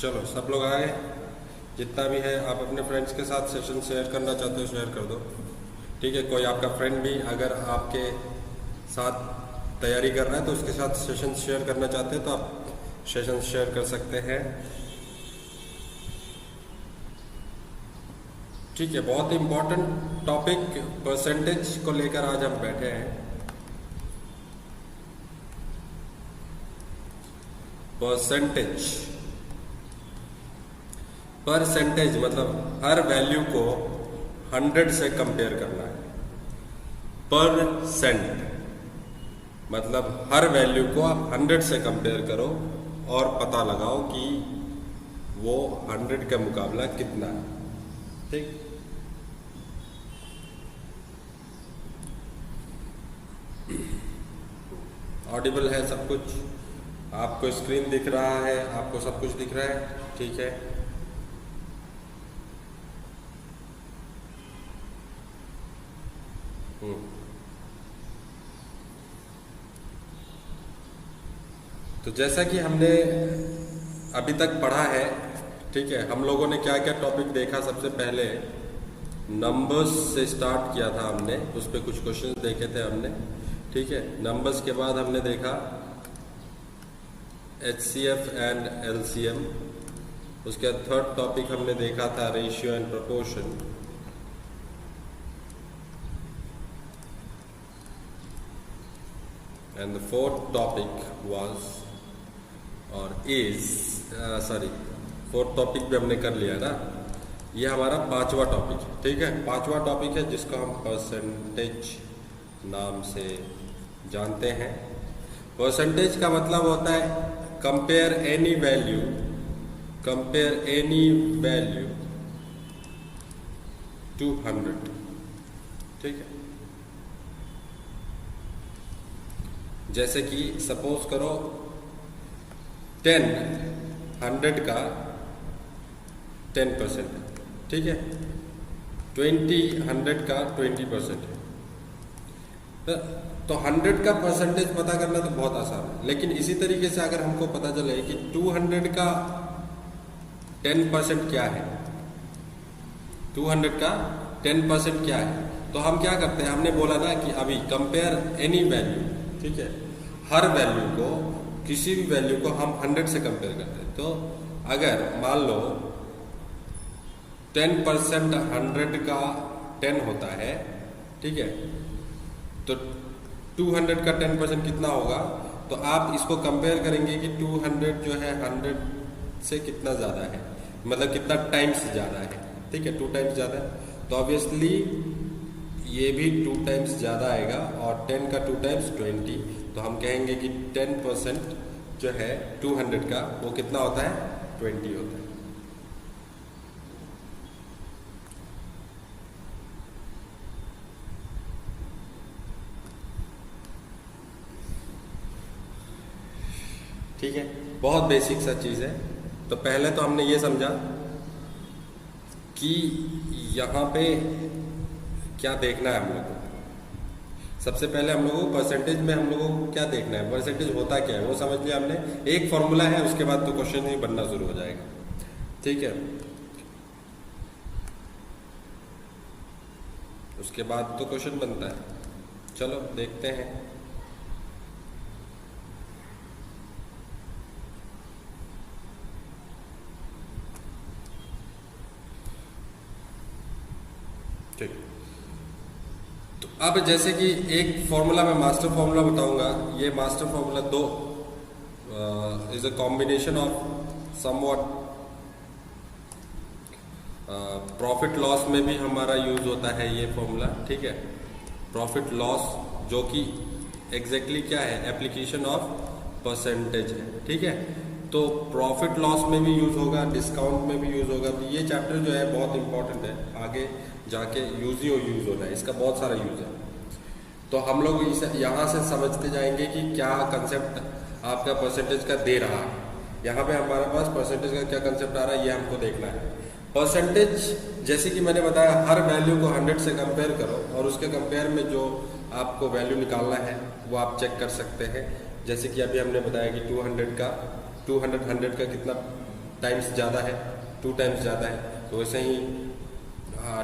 चलो सब लोग आए, जितना भी है आप अपने फ्रेंड्स के साथ सेशन शेयर करना चाहते हो शेयर कर दो। ठीक है, कोई आपका फ्रेंड भी अगर आपके साथ तैयारी कर रहा है तो उसके साथ सेशन शेयर करना चाहते हैं तो आप सेशन शेयर कर सकते हैं। ठीक है, बहुत इम्पोर्टेंट टॉपिक परसेंटेज को लेकर आज हम बैठे हैं। परसेंटेज मतलब हर वैल्यू को 100 से कंपेयर करना है। परसेंट मतलब हर वैल्यू को आप 100 से कंपेयर करो और पता लगाओ कि वो 100 का मुकाबला कितना है। ठीक, ऑडिबल है सब कुछ, आपको स्क्रीन दिख रहा है, आपको सब कुछ दिख रहा है। ठीक है, तो जैसा कि हमने अभी तक पढ़ा है, ठीक है, हम लोगों ने क्या क्या टॉपिक देखा। सबसे पहले नंबर्स से स्टार्ट किया था हमने, उस पर कुछ क्वेश्चन देखे थे हमने। ठीक है, नंबर्स के बाद हमने देखा HCF एंड LCM। उसके बाद थर्ड टॉपिक हमने देखा था ratio and proportion. And the fourth topic was और इज फोर्थ टॉपिक भी हमने कर लिया ना। ये हमारा पांचवा टॉपिक है। ठीक है, पांचवा टॉपिक है जिसको हम परसेंटेज नाम से जानते हैं। परसेंटेज का मतलब होता है कंपेयर एनी वैल्यू टू 100। ठीक है, जैसे कि सपोज करो 100 का 10% है। ठीक है, 100 का 20% है। तो 100 का परसेंटेज पता करना तो बहुत आसान है, लेकिन इसी तरीके से अगर हमको पता चले कि 200 का 10% क्या है, 200 का 10% क्या है, तो हम क्या करते हैं, हमने बोला ना कि अभी कंपेयर एनी वैल्यू। ठीक है, हर वैल्यू को, किसी भी वैल्यू को हम 100 से कंपेयर करते हैं। तो अगर मान लो 10% 100 का 10 होता है, ठीक है, तो 200 का 10% कितना होगा, तो आप इसको कंपेयर करेंगे कि 200 जो है 100 से कितना ज़्यादा है, मतलब कितना टाइम्स ज़्यादा है। ठीक है, 2 टाइम्स ज़्यादा है, तो ऑब्वियसली ये भी 2 टाइम्स ज़्यादा आएगा, और 10 का 2 टाइम्स 20। तो हम कहेंगे कि 10% जो है 200 का वो कितना होता है, 20 होता है। ठीक है, बहुत बेसिक सा चीज़ है। तो पहले तो हमने ये समझा कि यहाँ पे क्या देखना है हम लोगों को। सबसे पहले हम लोगों को परसेंटेज में हम लोगों को क्या देखना है, परसेंटेज होता क्या है वो समझ लिया हमने। एक फॉर्मूला है, उसके बाद तो क्वेश्चन ही बनना शुरू हो जाएगा। ठीक है, उसके बाद तो क्वेश्चन बनता है। चलो देखते हैं। ठीक, तो अब जैसे कि एक फॉर्मूला, मैं मास्टर फॉर्मूला बताऊंगा। ये मास्टर फॉर्मूला दो is a combination of somewhat profit loss में भी हमारा यूज होता है ये फॉर्मूला। ठीक है, प्रॉफिट लॉस जो कि एग्जैक्टली क्या है, एप्लीकेशन ऑफ परसेंटेज है। ठीक है, तो प्रॉफिट लॉस में भी यूज होगा, डिस्काउंट में भी यूज होगा। तो ये चैप्टर जो है बहुत इंपॉर्टेंट है, आगे जाके यूज होना है, इसका बहुत सारा यूज है। तो हम लोग इसे यहाँ से समझते जाएंगे कि क्या कंसेप्ट आपका परसेंटेज का दे रहा है। यहाँ पे हमारे पास परसेंटेज का क्या कंसेप्ट आ रहा है ये हमको देखना है। परसेंटेज जैसे कि मैंने बताया, हर वैल्यू को 100 से कंपेयर करो और उसके कंपेयर में जो आपको वैल्यू निकालना है वो आप चेक कर सकते हैं। जैसे कि अभी हमने बताया कि 200 का 100 का कितना टाइम्स ज़्यादा है, 2 टाइम्स ज़्यादा है, तो वैसे ही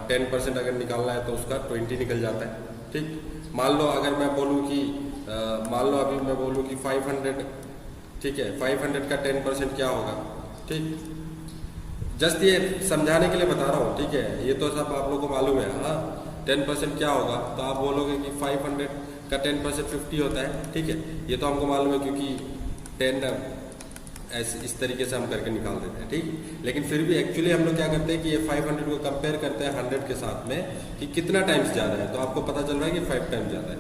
10% अगर निकालना है तो उसका 20 निकल जाता है। ठीक, मान लो अगर मैं बोलूँ कि मान लो अभी मैं बोलूँ कि 500, ठीक है, 500 का 10% क्या होगा। ठीक, जस्ट ये समझाने के लिए बता रहा हूँ, ठीक है, ये तो सब आप लोगों को मालूम है। हाँ, 10% क्या होगा, तो आप बोलोगे कि 500 का 10% 50 होता है। ठीक है, ये तो हमको मालूम है क्योंकि 10 ऐसे इस तरीके से हम करके निकाल देते हैं। ठीक, लेकिन फिर भी एक्चुअली हम लोग क्या करते हैं कि ये 500 को कंपेयर करते हैं 100 के साथ में कि कितना टाइम्स ज़्यादा है, तो आपको पता चल रहा है कि 5 टाइम्स ज़्यादा है।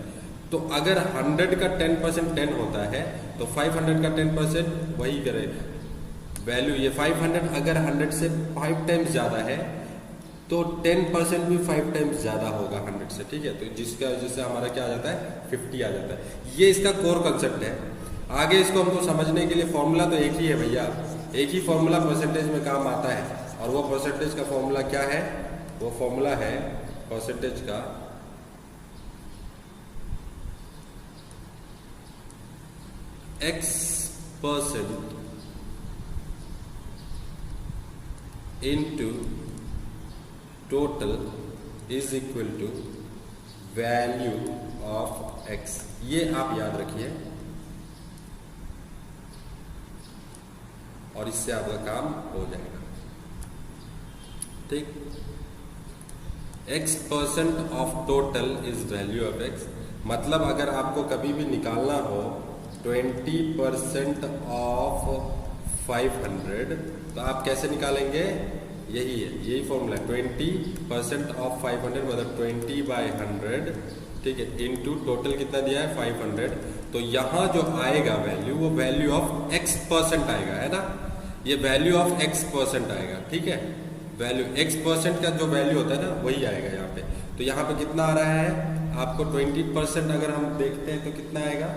तो अगर 100 का 10% 10 होता है तो 500 का 10% वही करेगा वैल्यू। ये 500 अगर 100 से 5 टाइम्स ज़्यादा है तो 10% भी 5 टाइम्स ज़्यादा होगा 100 से। ठीक है, तो जिसका वजह से हमारा क्या आ जाता है, 50 आ जाता है। ये इसका कोर कंसेप्ट है। आगे इसको हमको समझने के लिए फॉर्मूला तो एक ही है भैया, एक ही फॉर्मूला परसेंटेज में काम आता है, और वो परसेंटेज का फॉर्मूला क्या है, वो फॉर्मूला है परसेंटेज का x% into total is equal to value of x। ये आप याद रखिए और इससे आपका काम हो जाएगा। ठीक, x% of total is value of x। मतलब अगर आपको कभी भी निकालना हो 20% ऑफ 500 तो आप कैसे निकालेंगे, यही है, यही फॉर्मूला है। 20% ऑफ 500 मतलब 20/100, ठीक है, इनटू टोटल कितना दिया है 500। तो यहाँ जो आएगा वैल्यू, वो वैल्यू ऑफ x% आएगा, है ना, ये वैल्यू ऑफ x% आएगा। ठीक है, वैल्यू x% का जो वैल्यू होता है ना, वही आएगा यहाँ पे। तो यहाँ पे कितना आ रहा है आपको 20% अगर हम देखते हैं तो कितना आएगा,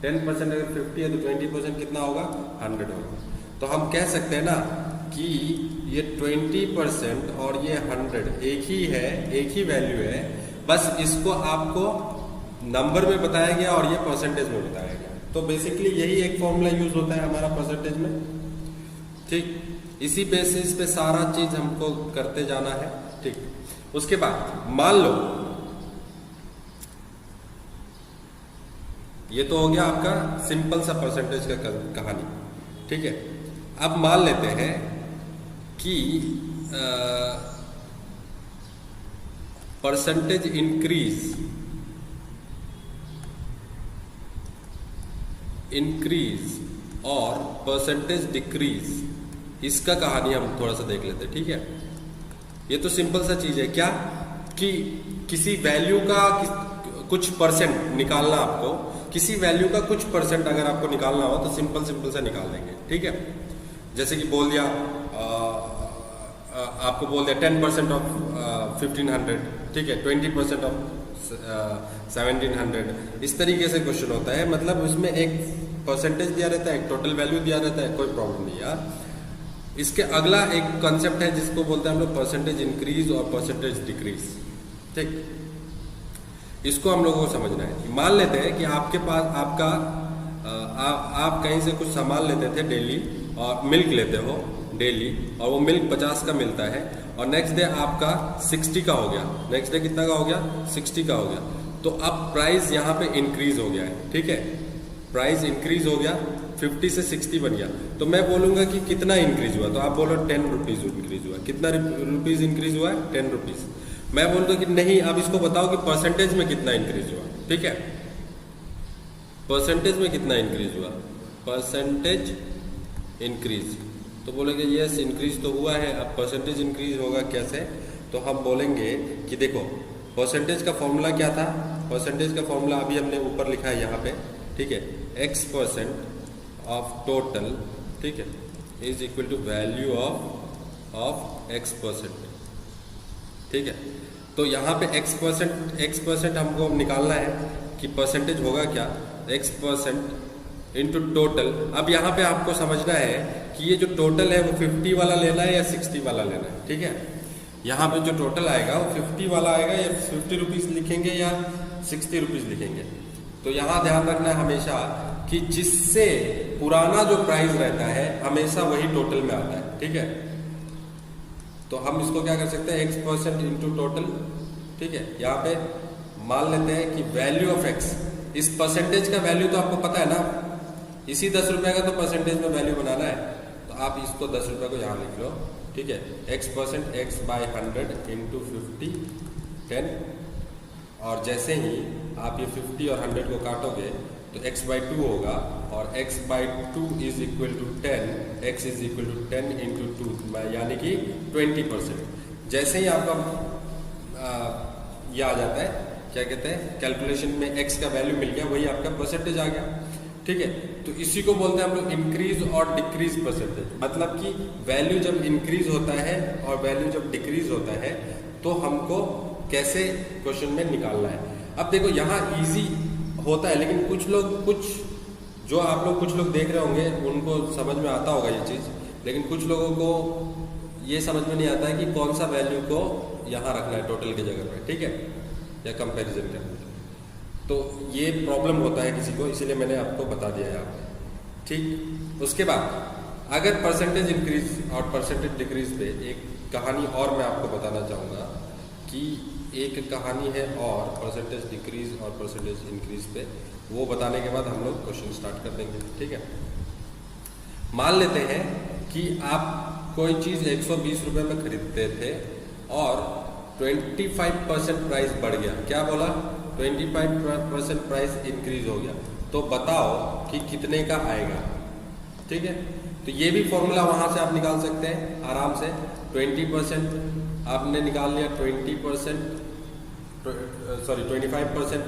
10% अगर 50 है तो 20% कितना होगा, 100 होगा। तो हम कह सकते हैं ना कि ये 20% और ये 100 एक ही है, एक ही वैल्यू है, बस इसको आपको नंबर में बताया गया और ये परसेंटेज में बताया गया। तो बेसिकली यही एक फॉर्मूला यूज होता है हमारा परसेंटेज में। ठीक, इसी बेसिस पे सारा चीज हमको करते जाना है। ठीक, उसके बाद मान लो ये तो हो गया आपका सिंपल सा परसेंटेज का कहानी। ठीक है, अब मान लेते हैं कि परसेंटेज इंक्रीज और परसेंटेज डिक्रीज, इसका कहानी हम थोड़ा सा देख लेते हैं। ठीक है, ये तो सिंपल सा चीज है, क्या कि किसी वैल्यू का कुछ परसेंट निकालना, आपको किसी वैल्यू का कुछ परसेंट अगर आपको निकालना हो तो सिंपल सा निकाल देंगे। ठीक है, जैसे कि बोल दिया आपको बोल दिया 10% ऑफ 1500, ठीक है, 20% ऑफ 1700, इस तरीके से क्वेश्चन होता है। मतलब उसमें एक परसेंटेज दिया रहता है, एक टोटल वैल्यू दिया रहता है, कोई प्रॉब्लम नहीं यार। इसके अगला एक कॉन्सेप्ट है जिसको बोलते हैं हम लोग परसेंटेज इंक्रीज और परसेंटेज डिक्रीज। ठीक, इसको हम लोगों को समझना है। मान लेते हैं कि आपके पास आपका आप कहीं से कुछ सामान लेते थे डेली, और मिल्क लेते हो डेली, और वो मिल्क 50 का मिलता है, और नेक्स्ट डे आपका 60 का हो गया। नेक्स्ट डे कितना का हो गया, 60 का हो गया। तो अब प्राइस यहाँ पे इंक्रीज हो गया है। ठीक है, प्राइस इंक्रीज हो गया, 50 से 60 बन गया। तो मैं बोलूंगा कि कितना इंक्रीज हुआ, तो आप बोलो 10 रुपीज इंक्रीज हुआ। कितना रुपीज इंक्रीज हुआ है, 10 रुपीज। मैं बोलता कि नहीं, अब इसको बताओ कि परसेंटेज में कितना इंक्रीज हुआ। ठीक है, परसेंटेज में कितना इंक्रीज हुआ, परसेंटेज इंक्रीज। तो बोलेंगे यस इंक्रीज तो हुआ है। अब परसेंटेज इंक्रीज होगा कैसे, तो हम बोलेंगे कि देखो परसेंटेज का फॉर्मूला क्या था, परसेंटेज का फॉर्मूला अभी हमने ऊपर लिखा है यहाँ पे। ठीक है, x% ऑफ टोटल, ठीक है, is equal to value of x%। ठीक है, तो यहाँ पे x% हमको निकालना है कि परसेंटेज होगा क्या, x% इंटू टोटल। अब यहाँ पे आपको समझना है कि ये जो टोटल है वो 50 वाला लेना है या 60 वाला लेना है। ठीक है, यहाँ पे जो टोटल आएगा वो 50 वाला आएगा, या 50 रुपीज लिखेंगे या 60 रुपीज लिखेंगे। तो यहाँ ध्यान रखना है हमेशा कि जिससे पुराना जो प्राइस रहता है हमेशा वही टोटल में आता है, ठीक है। तो हम इसको क्या कर सकते हैं, x% इंटू टोटल, ठीक है। यहाँ पे मान लेते हैं कि वैल्यू ऑफ x, इस परसेंटेज का वैल्यू तो आपको पता है ना, इसी 10 रुपए का तो परसेंटेज में वैल्यू बनाना है, तो आप इसको 10 रुपए को यहाँ लिख लो, ठीक है। x% x/100 इंटू 50 10, और जैसे ही आप ये 50 और 100 को काटोगे तो x/2 होगा, और x/2 is equal to 10, x is equal to 10 into 2, यानी कि 20%। जैसे ही आपका ये आ जाता है, क्या कहते हैं, कैलकुलेशन में x का वैल्यू मिल गया, वही आपका परसेंटेज आ गया, ठीक है। तो इसी को बोलते हैं हम लोग इंक्रीज और डिक्रीज परसेंटेज। मतलब कि वैल्यू जब इंक्रीज होता है और वैल्यू जब डिक्रीज होता है तो हमको कैसे क्वेश्चन में निकालना है। अब देखो यहाँ इजी होता है, लेकिन कुछ लोग, कुछ लोग देख रहे होंगे उनको समझ में आता होगा ये चीज़, लेकिन कुछ लोगों को ये समझ में नहीं आता है कि कौन सा वैल्यू को यहाँ रखना है टोटल की जगह पे, ठीक है, या कंपैरिजन करना है। तो ये प्रॉब्लम होता है किसी को, इसीलिए मैंने आपको बता दिया है यहाँ पे, ठीक। उसके बाद अगर परसेंटेज इंक्रीज और परसेंटेज डिक्रीज पे एक कहानी और मैं आपको बताना चाहूँगा कि एक कहानी है और परसेंटेज डिक्रीज और परसेंटेज इंक्रीज पे, वो बताने के बाद हम लोग क्वेश्चन स्टार्ट कर देंगे, ठीक है। मान लेते हैं कि आप कोई चीज़ 120 रुपये में खरीदते थे और 25% प्राइस बढ़ गया। क्या बोला, 25% प्राइस इंक्रीज हो गया, तो बताओ कि कितने का आएगा, ठीक है। तो ये भी फॉर्मूला वहाँ से आप निकाल सकते हैं आराम से। 20% आपने निकाल लिया, 25%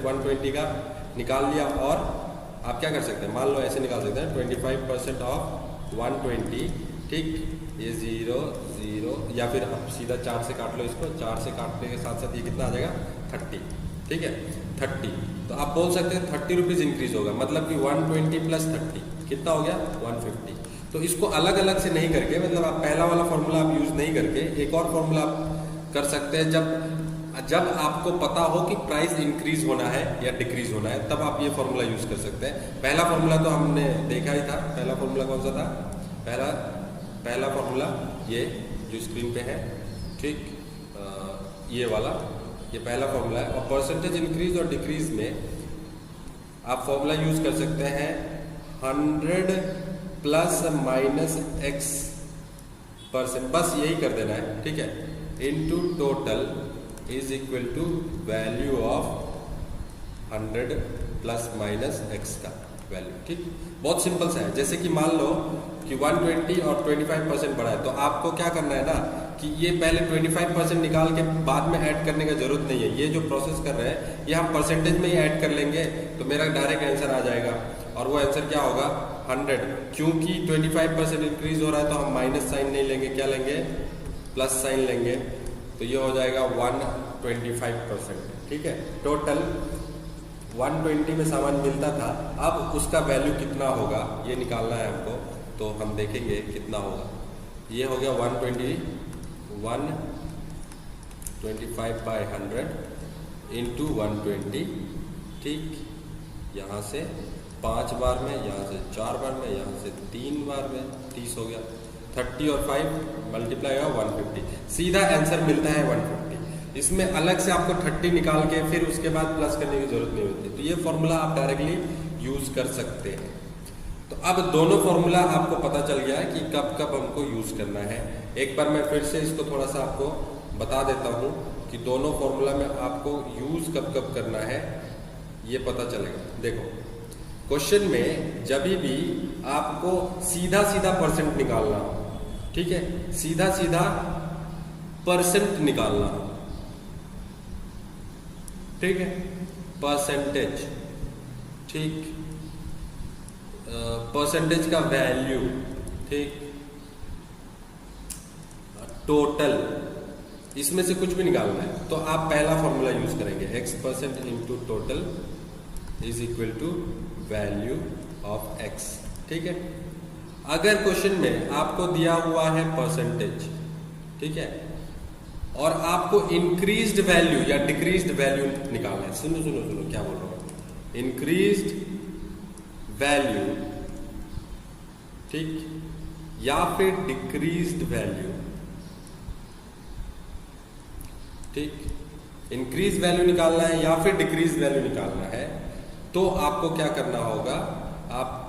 120 का निकाल लिया, और आप क्या कर सकते हैं, मान लो ऐसे निकाल सकते हैं 25% ऑफ 120, ठीक, ये 0 0, या फिर आप सीधा 4 से काट लो इसको, 4 से काटने के साथ साथ ये कितना आ जाएगा 30, ठीक है 30। तो आप बोल सकते हैं 30 रुपीज़ इंक्रीज होगा, मतलब कि 120 प्लस 30 कितना हो गया 150। तो इसको अलग अलग से नहीं करके, मतलब आप पहला वाला फॉर्मूला आप यूज़ नहीं करके एक और फॉर्मूला आप कर सकते हैं। जब आपको पता हो कि प्राइस इंक्रीज होना है या डिक्रीज होना है, तब आप ये फॉर्मूला यूज़ कर सकते हैं। पहला फॉर्मूला तो हमने देखा ही था। पहला फॉर्मूला कौन सा था, पहला फॉर्मूला ये जो स्क्रीन पे है, ठीक, ये वाला, ये पहला फॉर्मूला है। और परसेंटेज इंक्रीज और डिक्रीज में आप फॉर्मूला यूज कर सकते हैं 100 प्लस माइनस x%, बस यही कर देना है, ठीक है, into total is equal to value of 100 plus minus x का वैल्यू, ठीक। बहुत सिंपल सा है। जैसे कि मान लो कि 120 और 25% बढ़ा है, तो आपको क्या करना है ना कि ये पहले 25% निकाल के बाद में ऐड करने का जरूरत नहीं है। ये जो प्रोसेस कर रहे हैं ये हम परसेंटेज में ही ऐड कर लेंगे, तो मेरा डायरेक्ट आंसर आ जाएगा। और वो आंसर क्या होगा 100, क्योंकि 25% इंक्रीज हो रहा है तो हम माइनस साइन नहीं लेंगे, क्या लेंगे, प्लस साइन लेंगे। तो ये हो जाएगा 125%, ठीक है। टोटल 120 में सामान मिलता था, अब उसका वैल्यू कितना होगा ये निकालना है हमको, तो हम देखेंगे कितना होगा। ये हो गया 125/100 इंटू 120, ठीक। यहाँ से 5 बार में, यहाँ से 4 बार में, यहाँ से 3 बार में, 30 हो गया। 30 और 5 मल्टीप्लाई हुआ 150, सीधा आंसर मिलता है 150। इसमें अलग से आपको 30 निकाल के फिर उसके बाद प्लस करने की जरूरत नहीं होती। तो ये फॉर्मूला आप डायरेक्टली यूज कर सकते हैं। तो अब दोनों फॉर्मूला आपको पता चल गया है कि कब कब हमको यूज करना है। एक बार मैं फिर से इसको थोड़ा सा आपको बता देता हूँ कि दोनों फॉर्मूला में आपको यूज कब कब करना है, ये पता चलेगा। देखो क्वेश्चन में जब भी आपको सीधा सीधा परसेंट निकालना हो, ठीक है, सीधा सीधा परसेंट निकालना हो, ठीक है, परसेंटेज, ठीक, परसेंटेज का वैल्यू, ठीक, टोटल, इसमें से कुछ भी निकालना है तो आप पहला फॉर्मूला यूज करेंगे, x% into total is equal to value of x, ठीक है। अगर क्वेश्चन में आपको दिया हुआ है परसेंटेज, ठीक है, और आपको इंक्रीज्ड वैल्यू या डिक्रीज्ड वैल्यू निकालना है, सुनो सुनो सुनो क्या बोल रहा हूं, इंक्रीज्ड वैल्यू, ठीक, या फिर डिक्रीज्ड वैल्यू, ठीक, इंक्रीज वैल्यू निकालना है या फिर डिक्रीज वैल्यू निकालना है, तो आपको क्या करना होगा, आप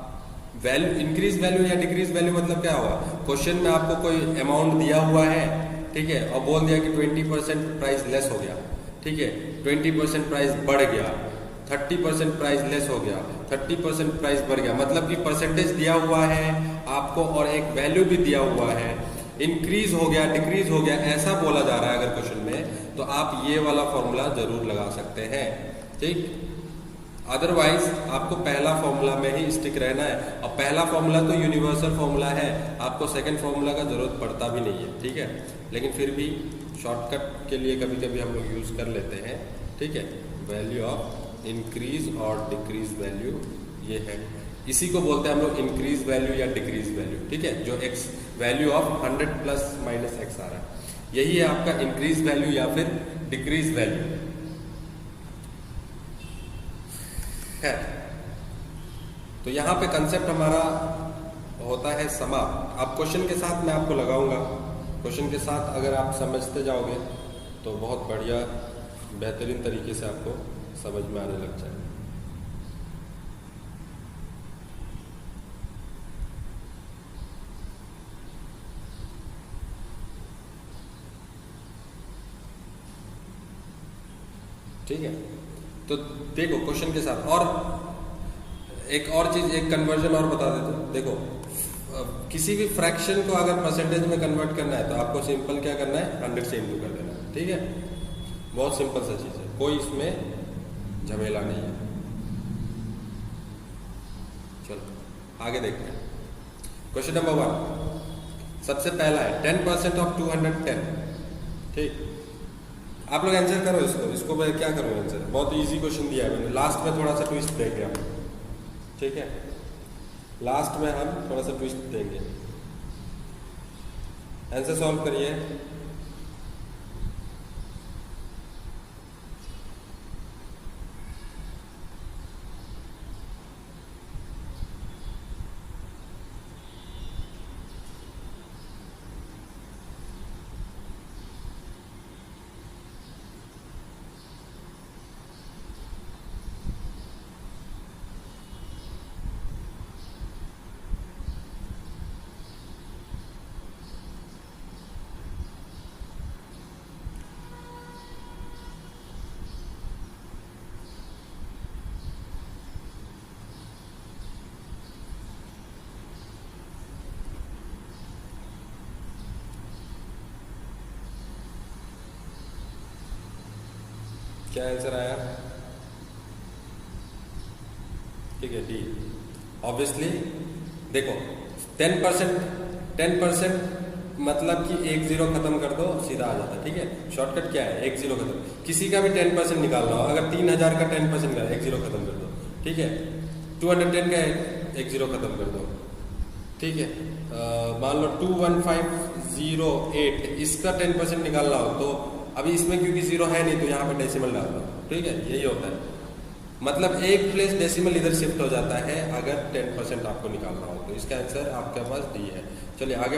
वैल्यू, इंक्रीज वैल्यू या डिक्रीज वैल्यू मतलब क्या होगा, क्वेश्चन में आपको कोई अमाउंट दिया हुआ है, ठीक है, और बोल दिया कि 20% प्राइस लेस हो गया, ठीक है, 20% प्राइस बढ़ गया, 30% प्राइस लेस हो गया, 30% प्राइस बढ़ गया, मतलब कि परसेंटेज दिया हुआ है आपको और एक वैल्यू भी दिया हुआ है, इंक्रीज हो गया, डिक्रीज हो गया, ऐसा बोला जा रहा है अगर क्वेश्चन में, तो आप ये वाला फॉर्मूला जरूर लगा सकते हैं, ठीक। अदरवाइज आपको पहला फॉर्मूला में ही स्टिक रहना है, और पहला फॉर्मूला तो यूनिवर्सल फॉर्मूला है, आपको सेकंड फॉर्मूला का जरूरत पड़ता भी नहीं है, ठीक है, लेकिन फिर भी शॉर्टकट के लिए कभी कभी हम लोग यूज कर लेते हैं, ठीक है। वैल्यू ऑफ इंक्रीज और डिक्रीज वैल्यू ये है, इसी को बोलते हैं हम लोग इंक्रीज वैल्यू या डिक्रीज वैल्यू, ठीक है, जो x value of 100 plus minus x आ रहा है, यही है आपका इंक्रीज वैल्यू या फिर डिक्रीज वैल्यू है। तो यहां पे कंसेप्ट हमारा होता है समाप्त। अब क्वेश्चन के साथ मैं आपको लगाऊंगा, क्वेश्चन के साथ अगर आप समझते जाओगे तो बहुत बढ़िया बेहतरीन तरीके से आपको समझ में आने लग जाएगा। ठीक है, तो देखो क्वेश्चन के साथ, और एक और चीज, एक कन्वर्जन और बता देता हूं। देखो किसी भी फ्रैक्शन को अगर परसेंटेज में कन्वर्ट करना है तो आपको सिंपल क्या करना है, 100 से इंटू कर देना है, ठीक है, बहुत सिंपल सा चीज है, कोई इसमें झमेला नहीं है। चलो आगे देखते हैं। क्वेश्चन नंबर 1 सबसे पहला है 10% ऑफ 210, ठीक। आप लोग आंसर करो इसको मैं क्या करूँ आंसर, बहुत इजी क्वेश्चन दिया है मैंने, लास्ट में थोड़ा सा ट्विस्ट देंगे हम, ठीक है, लास्ट में हम थोड़ा सा ट्विस्ट देंगे। आंसर सॉल्व करिए। क्या आंसर आया, ठीक है, डी। ऑब्वियसली देखो 10% मतलब कि एक जीरो खत्म कर दो सीधा आ जाता है, ठीक है, शॉर्टकट क्या है, एक जीरो खत्म, किसी का भी 10% निकालना हो, अगर 3000 का 10% निकाला, एक जीरो खत्म कर दो, ठीक है, 210 का एक जीरो खत्म कर दो, ठीक है, मान लो 21508 इसका 10% निकालना हो, तो अभी इसमें क्योंकि जीरो है नहीं तो यहाँ पे डेसिमल डाल दो, ठीक है, यही होता है, मतलब एक प्लेस डेसिमल इधर शिफ्ट हो जाता है अगर 10% आपको निकालना हो, तो इसका आंसर आपके पास डी है। चलिए आगे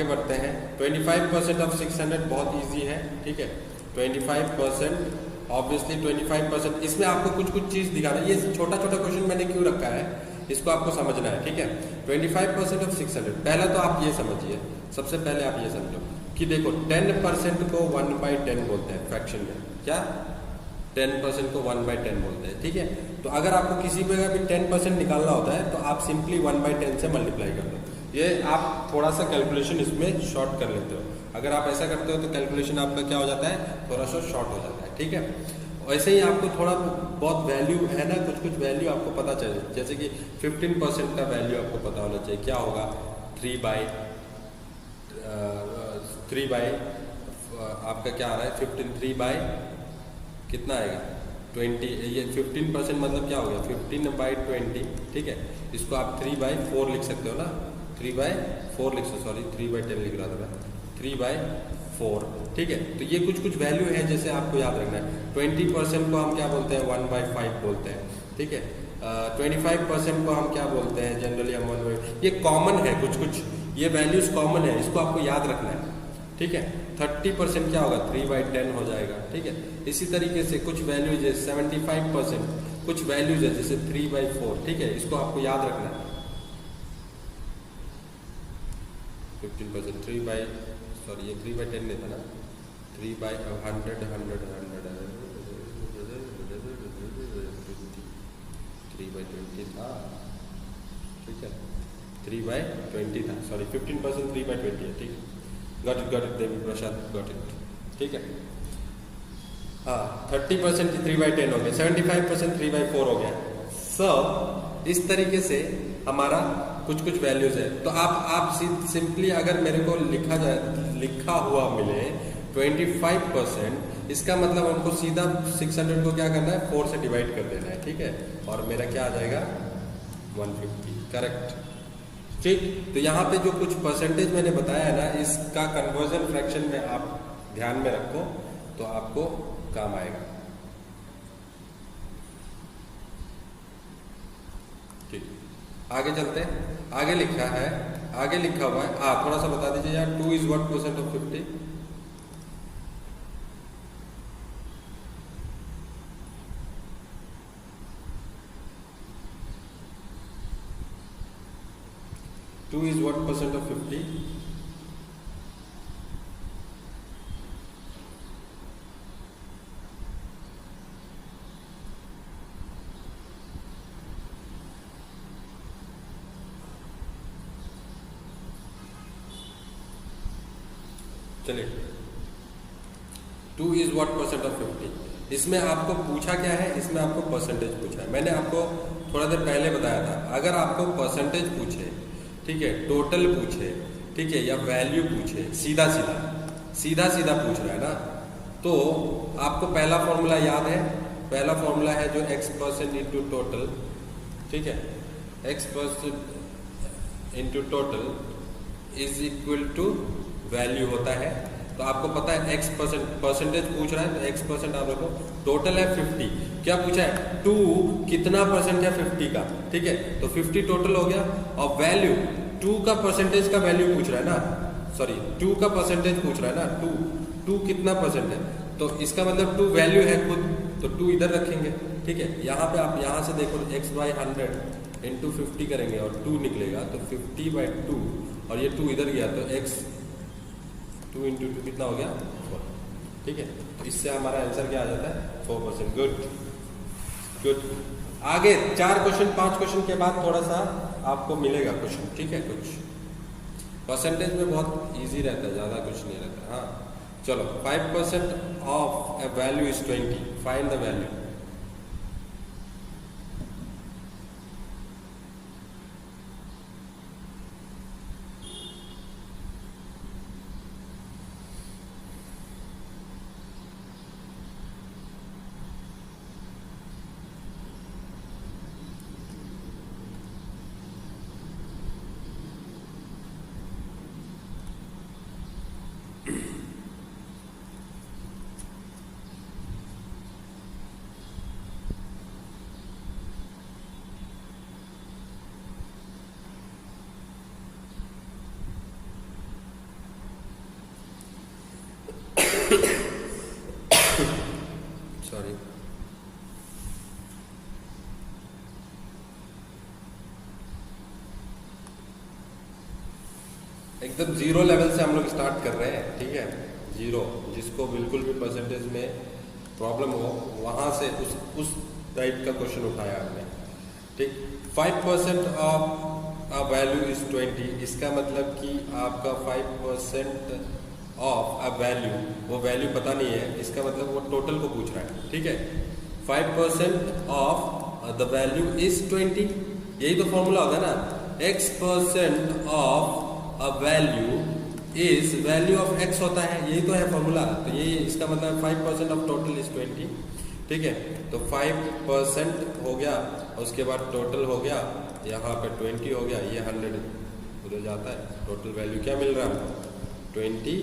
बढ़ते हैं। 25% ऑफ 600 बहुत इजी है, ठीक है, 25% ऑब्वियसली 25%, इसमें आपको कुछ चीज दिखाना, ये छोटा क्वेश्चन मैंने क्यों रखा है इसको आपको समझना है, ठीक है। 25% ऑफ 600, पहला तो आप ये समझिए, सबसे पहले आप ये समझो कि देखो 10% को 1/10 बोलते हैं फ्रैक्शन में, क्या 10% को 1/10 बोलते हैं, ठीक है। तो अगर आपको किसी पे भी 10% निकालना होता है तो आप सिंपली 1/10 से मल्टीप्लाई कर दो, ये आप थोड़ा सा कैलकुलेशन इसमें शॉर्ट कर लेते हो, अगर आप ऐसा करते हो तो कैलकुलेशन आपका क्या हो जाता है, थोड़ा सा शॉर्ट हो जाता है, ठीक है। वैसे ही आपको थोड़ा बहुत वैल्यू है ना, कुछ वैल्यू आपको पता चाहिए, जैसे कि 15% का वैल्यू आपको पता होना चाहिए, क्या होगा 3 बाई आपका क्या आ रहा है 15, 3 बाई कितना आएगा 20, ये 15% मतलब क्या हो गया 15/20, ठीक है, इसको आप 3/4 लिख सकते हो ना, 3/4 लिख सकते, सॉरी 3/10 लिख रहा था मैं, 3/4, ठीक है। तो ये कुछ वैल्यू है जैसे आपको याद रखना है। 20% को हम क्या बोलते हैं 1/5 बोलते हैं, ठीक है। 25% को हम क्या बोलते हैं जनरली हम ये कॉमन है, कुछ कुछ ये वैल्यूज कॉमन है, इसको आपको याद रखना है, ठीक है। 30% क्या होगा 3/10 हो जाएगा, ठीक है। इसी तरीके से कुछ वैल्यूज है 75%, कुछ वैल्यूज है जैसे 3/4, ठीक है, इसको आपको याद रखना है। 15% 3/10 नहीं था ना, 3/100 3/20 था, ठीक है, 3/20 था, सॉरी 15% 3/20 है, ठीक है। Got it Devi Prasad, got it, ठीक है। हाँ 30% 3/10 हो गया, 75% 3/4 हो गया। इस तरीके से हमारा कुछ कुछ वैल्यूज है। तो आप सिंपली अगर मेरे को लिखा हुआ मिले 25%, इसका मतलब हमको सीधा 600 को क्या करना है 4 से डिवाइड कर देना है, ठीक है, और मेरा क्या आ जाएगा 150, करेक्ट, ठीक। तो यहाँ पे जो कुछ परसेंटेज मैंने बताया है ना, इसका कन्वर्जन फ्रैक्शन में आप ध्यान में रखो तो आपको काम आएगा, ठीक। आगे चलते हैं, आगे लिखा हुआ है, थोड़ा सा बता दीजिए यार, 2 is what % of 50? 2 is what % of 50? चलिए 2 is what % of 50? इसमें आपको पूछा क्या है, इसमें आपको परसेंटेज पूछा है। मैंने आपको थोड़ा देर पहले बताया था, अगर आपको परसेंटेज पूछे, ठीक है, टोटल पूछे, ठीक है, या वैल्यू पूछे, सीधा सीधा पूछ रहा है ना, तो आपको पहला फॉर्मूला याद है, पहला फॉर्मूला है जो x% इंटू टोटल, ठीक है, x% into total is equal to value होता है। तो आपको पता है x% परसेंटेज पूछ रहा है, तो x% आप रखो, टोटल है 50, क्या पूछा है 2 कितना परसेंट है 50 का, ठीक है, तो 50 टोटल हो गया, और वैल्यू 2 का परसेंटेज का वैल्यू पूछ रहा है ना, सॉरी 2 का परसेंटेज पूछ रहा है ना, 2 कितना परसेंट है, तो इसका मतलब 2 वैल्यू है खुद, तो 2 इधर रखेंगे, ठीक है। यहाँ पे आप यहाँ से देखो x/100 इंटू 50 करेंगे और 2 निकलेगा, तो 50/2, और ये 2 इधर गया तो x 2 इंटू 2 कितना हो गया 4, ठीक है। तो इससे हमारा आंसर क्या आ जाता है 4%, गुड। आगे 4 क्वेश्चन 5 क्वेश्चन के बाद थोड़ा सा आपको मिलेगा क्वेश्चन, ठीक है, कुछ परसेंटेज में बहुत इजी रहता है, ज़्यादा कुछ नहीं रहता। हाँ चलो, 5% of A value is 20, find the value. Sorry, एकदम जीरो लेवल से हम लोग स्टार्ट कर रहे हैं, ठीक है, जीरो, जिसको बिल्कुल भी परसेंटेज में प्रॉब्लम हो वहां से उस टाइप का क्वेश्चन उठाया हमने, ठीक। 5% ऑफ अ वैल्यू इज 20, इसका मतलब कि आपका 5% ऑफ अ वैल्यू, वो वैल्यू पता नहीं है, इसका मतलब वो टोटल को पूछ रहा है, ठीक है। 5% ऑफ द वैल्यू इज 20, यही तो फॉर्मूला होगा ना, x% of a value is value of x होता है, यही तो है फॉर्मूला। तो यही इसका मतलब 5% ऑफ टोटल इज 20, ठीक है। तो 5% हो गया, उसके बाद टोटल हो गया, यहाँ पे 20 हो गया, ये 100 उधर जाता है, टोटल वैल्यू क्या मिल रहा है हमको 20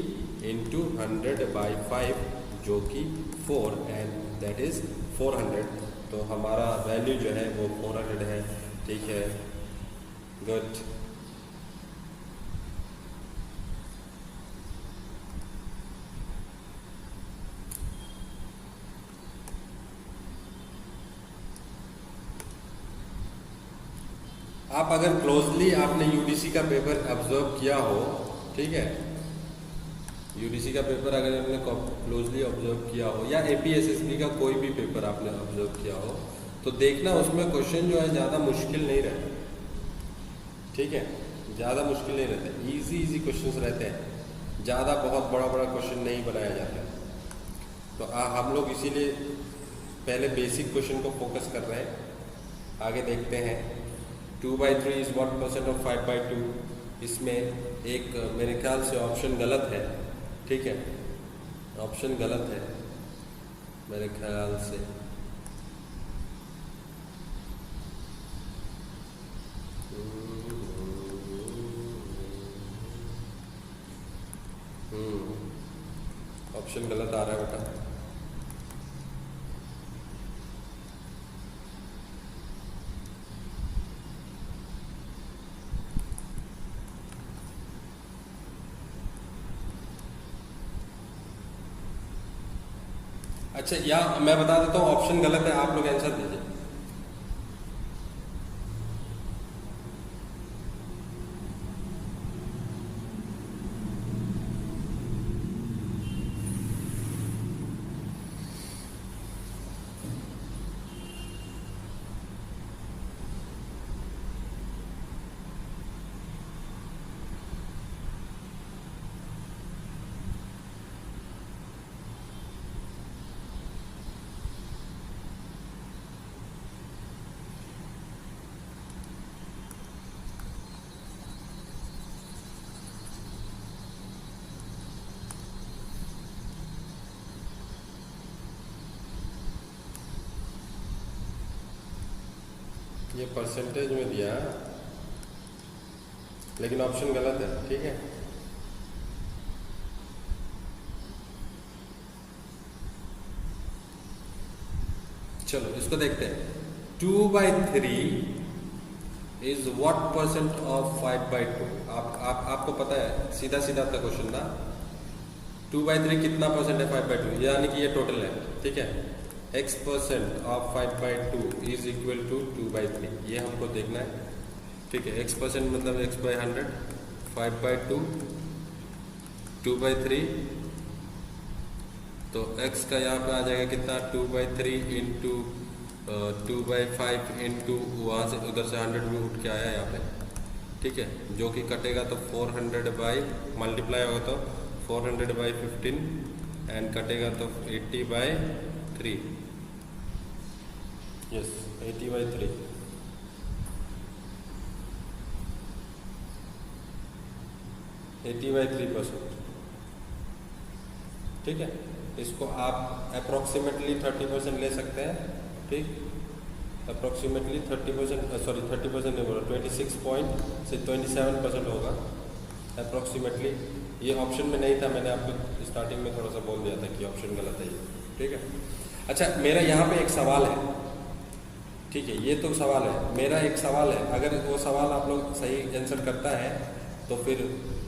इंटू 100/5 जो कि 4, एंड दैट इज 400, तो हमारा वैल्यू जो है वो 400 है। ठीक है, गुड। आप अगर क्लोजली आपने यूडीसी का पेपर ऑब्जर्व किया हो, ठीक है, यूडीसी का पेपर अगर आपने क्लोजली ऑब्जर्व किया हो या एपीएसएसबी का कोई भी पेपर आपने ऑब्जर्व किया हो, तो देखना उसमें क्वेश्चन जो है ज़्यादा मुश्किल नहीं रहता। ठीक है, ज़्यादा मुश्किल नहीं रहता, इजी इजी क्वेश्चंस रहते हैं, ज़्यादा बहुत बड़ा बड़ा क्वेश्चन नहीं बनाया जाता। तो हम लोग इसीलिए पहले बेसिक क्वेश्चन को फोकस कर रहे हैं। आगे देखते हैं। 2/3 इज व्हाट परसेंट ऑफ 5/2। इसमें एक मेरे ख्याल से ऑप्शन गलत है। ठीक है, ऑप्शन गलत है मेरे ख्याल से। ऑप्शन गलत आ रहा है बेटा। अच्छा, या मैं बता देता हूँ, ऑप्शन गलत है, आप लोग आंसर दीजिए। ये परसेंटेज में दिया है, लेकिन ऑप्शन गलत है। ठीक है, चलो इसको देखते हैं। 2/3 इज व्हाट परसेंट ऑफ 5/2। आपको पता है, सीधा सीधा था क्वेश्चन था। 2/3 कितना परसेंट है 5/2, यानी कि ये टोटल है। ठीक है, x% of 5/2 is equal to 2/3, ये हमको देखना है। ठीक है, x% मतलब x/100, 5/2 2/3, तो x का यहाँ पे आ जाएगा कितना, 2/3 इंटू 2/5 इंटू वहाँ से उधर से 100 भी उठ के आया यहाँ पे। ठीक है, जो कि कटेगा तो 400 बाई मल्टीप्लाई होगा तो 400/15 एंड कटेगा तो 80/3। यस, 80/3। ठीक है, इसको आप अप्रोक्सीमेटली 30% ले सकते हैं। ठीक, अप्रोक्सीमेटली 30%, सॉरी 30% नहीं बोला, 27% होगा अप्रोक्सीमेटली। ये ऑप्शन में नहीं था, मैंने आपको स्टार्टिंग में थोड़ा सा बोल दिया था कि ऑप्शन गलत है ये। ठीक है, अच्छा मेरा यहाँ पे एक सवाल है। ठीक है, ये तो सवाल है, मेरा एक सवाल है, अगर वो सवाल आप लोग सही आंसर करता है तो फिर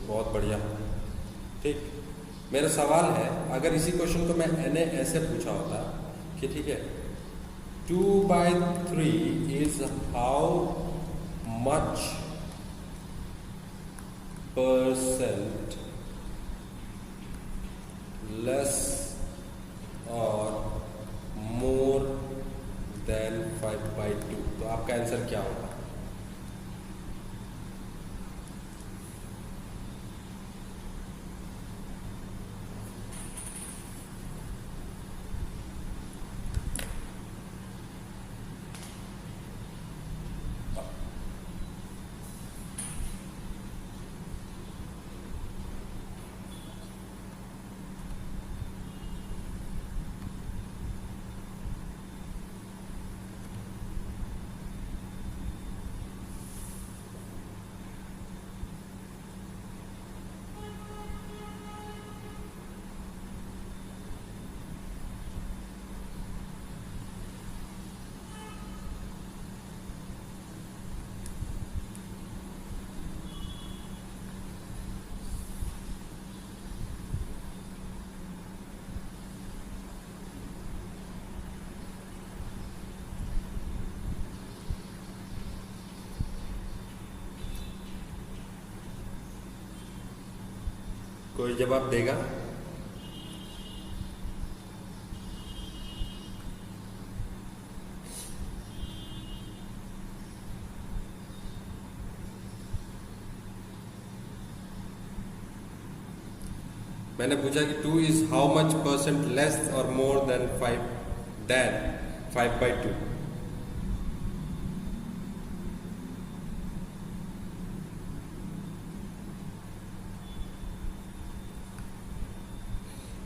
बहुत बढ़िया। ठीक, मेरा सवाल है, अगर इसी क्वेश्चन को मैंने ऐसे पूछा होता कि ठीक है, 2/3 is how much percent less और मोर देन 5/2, तो आपका आंसर क्या होगा? कोई जवाब देगा? मैंने पूछा कि 2 is how much percent less और मोर देन 5/2।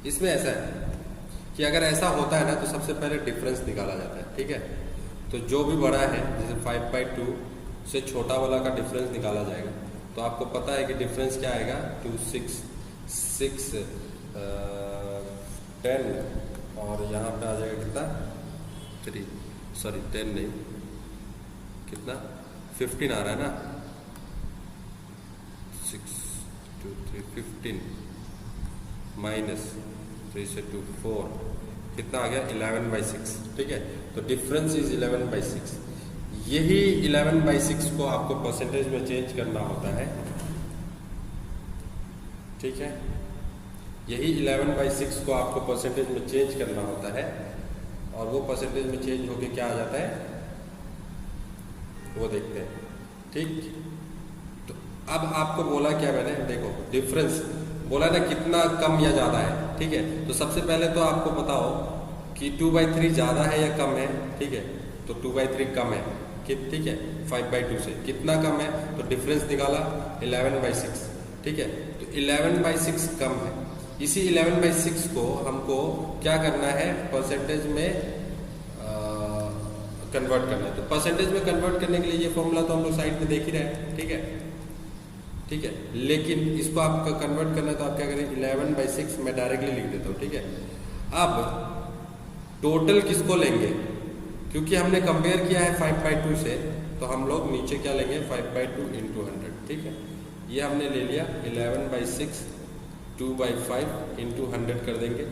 इसमें ऐसा है कि अगर ऐसा होता है ना तो सबसे पहले डिफरेंस निकाला जाता है, ठीक है। तो जो भी बड़ा है, जैसे 5/2 से छोटा वाला का डिफरेंस निकाला जाएगा। तो आपको पता है कि डिफरेंस क्या आएगा, 2 6 6 10 और यहाँ पे आ जाएगा कितना, 10 नहीं, कितना 15 आ रहा है ना, 6 2 3 15 माइनस 3 से 2 4, कितना आ गया 11/6, ठीक है। तो डिफरेंस इज 11/6। यही 11/6 को आपको परसेंटेज में चेंज करना होता है, ठीक है। यही 11/6 को आपको परसेंटेज में चेंज करना होता है और वो परसेंटेज में चेंज होके क्या आ जाता है वो देखते हैं, ठीक। तो अब आपको बोला क्या मैंने, देखो डिफरेंस बोला ना कितना कम या ज्यादा है, ठीक है। तो सबसे पहले तो आपको बताओ कि 2/3 ज्यादा है या कम है, ठीक है। तो 2/3 कम है, ठीक है, 5/2 से कितना कम है, तो डिफरेंस निकाला 11/6, ठीक है। तो 11/6 कम है, इसी 11/6 को हमको क्या करना है, परसेंटेज में कन्वर्ट करना है। तो परसेंटेज में कन्वर्ट करने के लिए ये फॉर्मूला तो हम लोग साइड में देख ही रहे हैं, ठीक है, ठीक है। लेकिन इसको आपका कन्वर्ट करना है तो आप क्या करें, 11/6 मैं डायरेक्टली लिख देता हूँ, ठीक है। अब टोटल किसको लेंगे, क्योंकि हमने कंपेयर किया है 5/2 से, तो हम लोग नीचे क्या लेंगे, 5/2 × 100, ठीक है। ये हमने ले लिया 11/6 2/5 × 100 कर देंगे,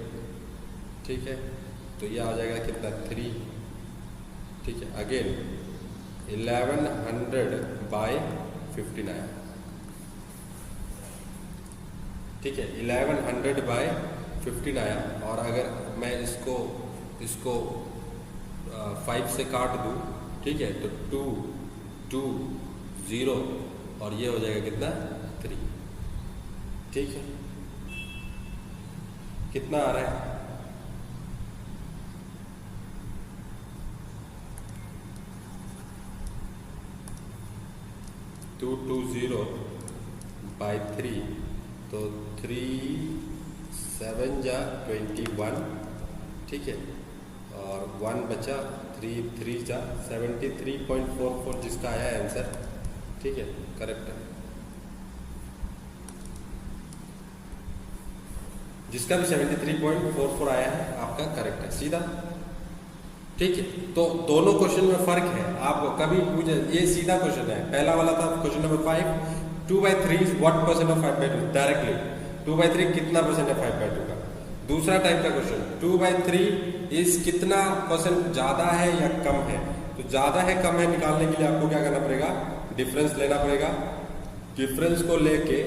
ठीक है। तो ये आ जाएगा कितना 3, ठीक है। अगेन 1100/15 आया, ठीक है, 1100/15 आया। और अगर मैं इसको 5 से काट दूं, ठीक है, तो 2 2 0 और ये हो जाएगा कितना 3, ठीक है। कितना आ रहा है, 220/3, तो 3 7 जा 21, ठीक है, और 1 बचा, 3 3 जा 73.44 जिसका आया है आंसर, ठीक है, करेक्ट है। जिसका भी 73.44 आया है आपका करेक्ट है, सीधा, ठीक है। तो दोनों क्वेश्चन में फर्क है, आपको कभी पूछे, ये सीधा क्वेश्चन है, पहला वाला था question number 5, 2/3 what percent of 5/2, directly 2/3 कितना परसेंट है 5/2 का। दूसरा टाइप का क्वेश्चन 2/3 इस कितना परसेंट ज्यादा है या कम है। तो ज्यादा है कम है निकालने के लिए आपको क्या करना पड़ेगा, डिफरेंस लेना पड़ेगा। डिफरेंस को लेके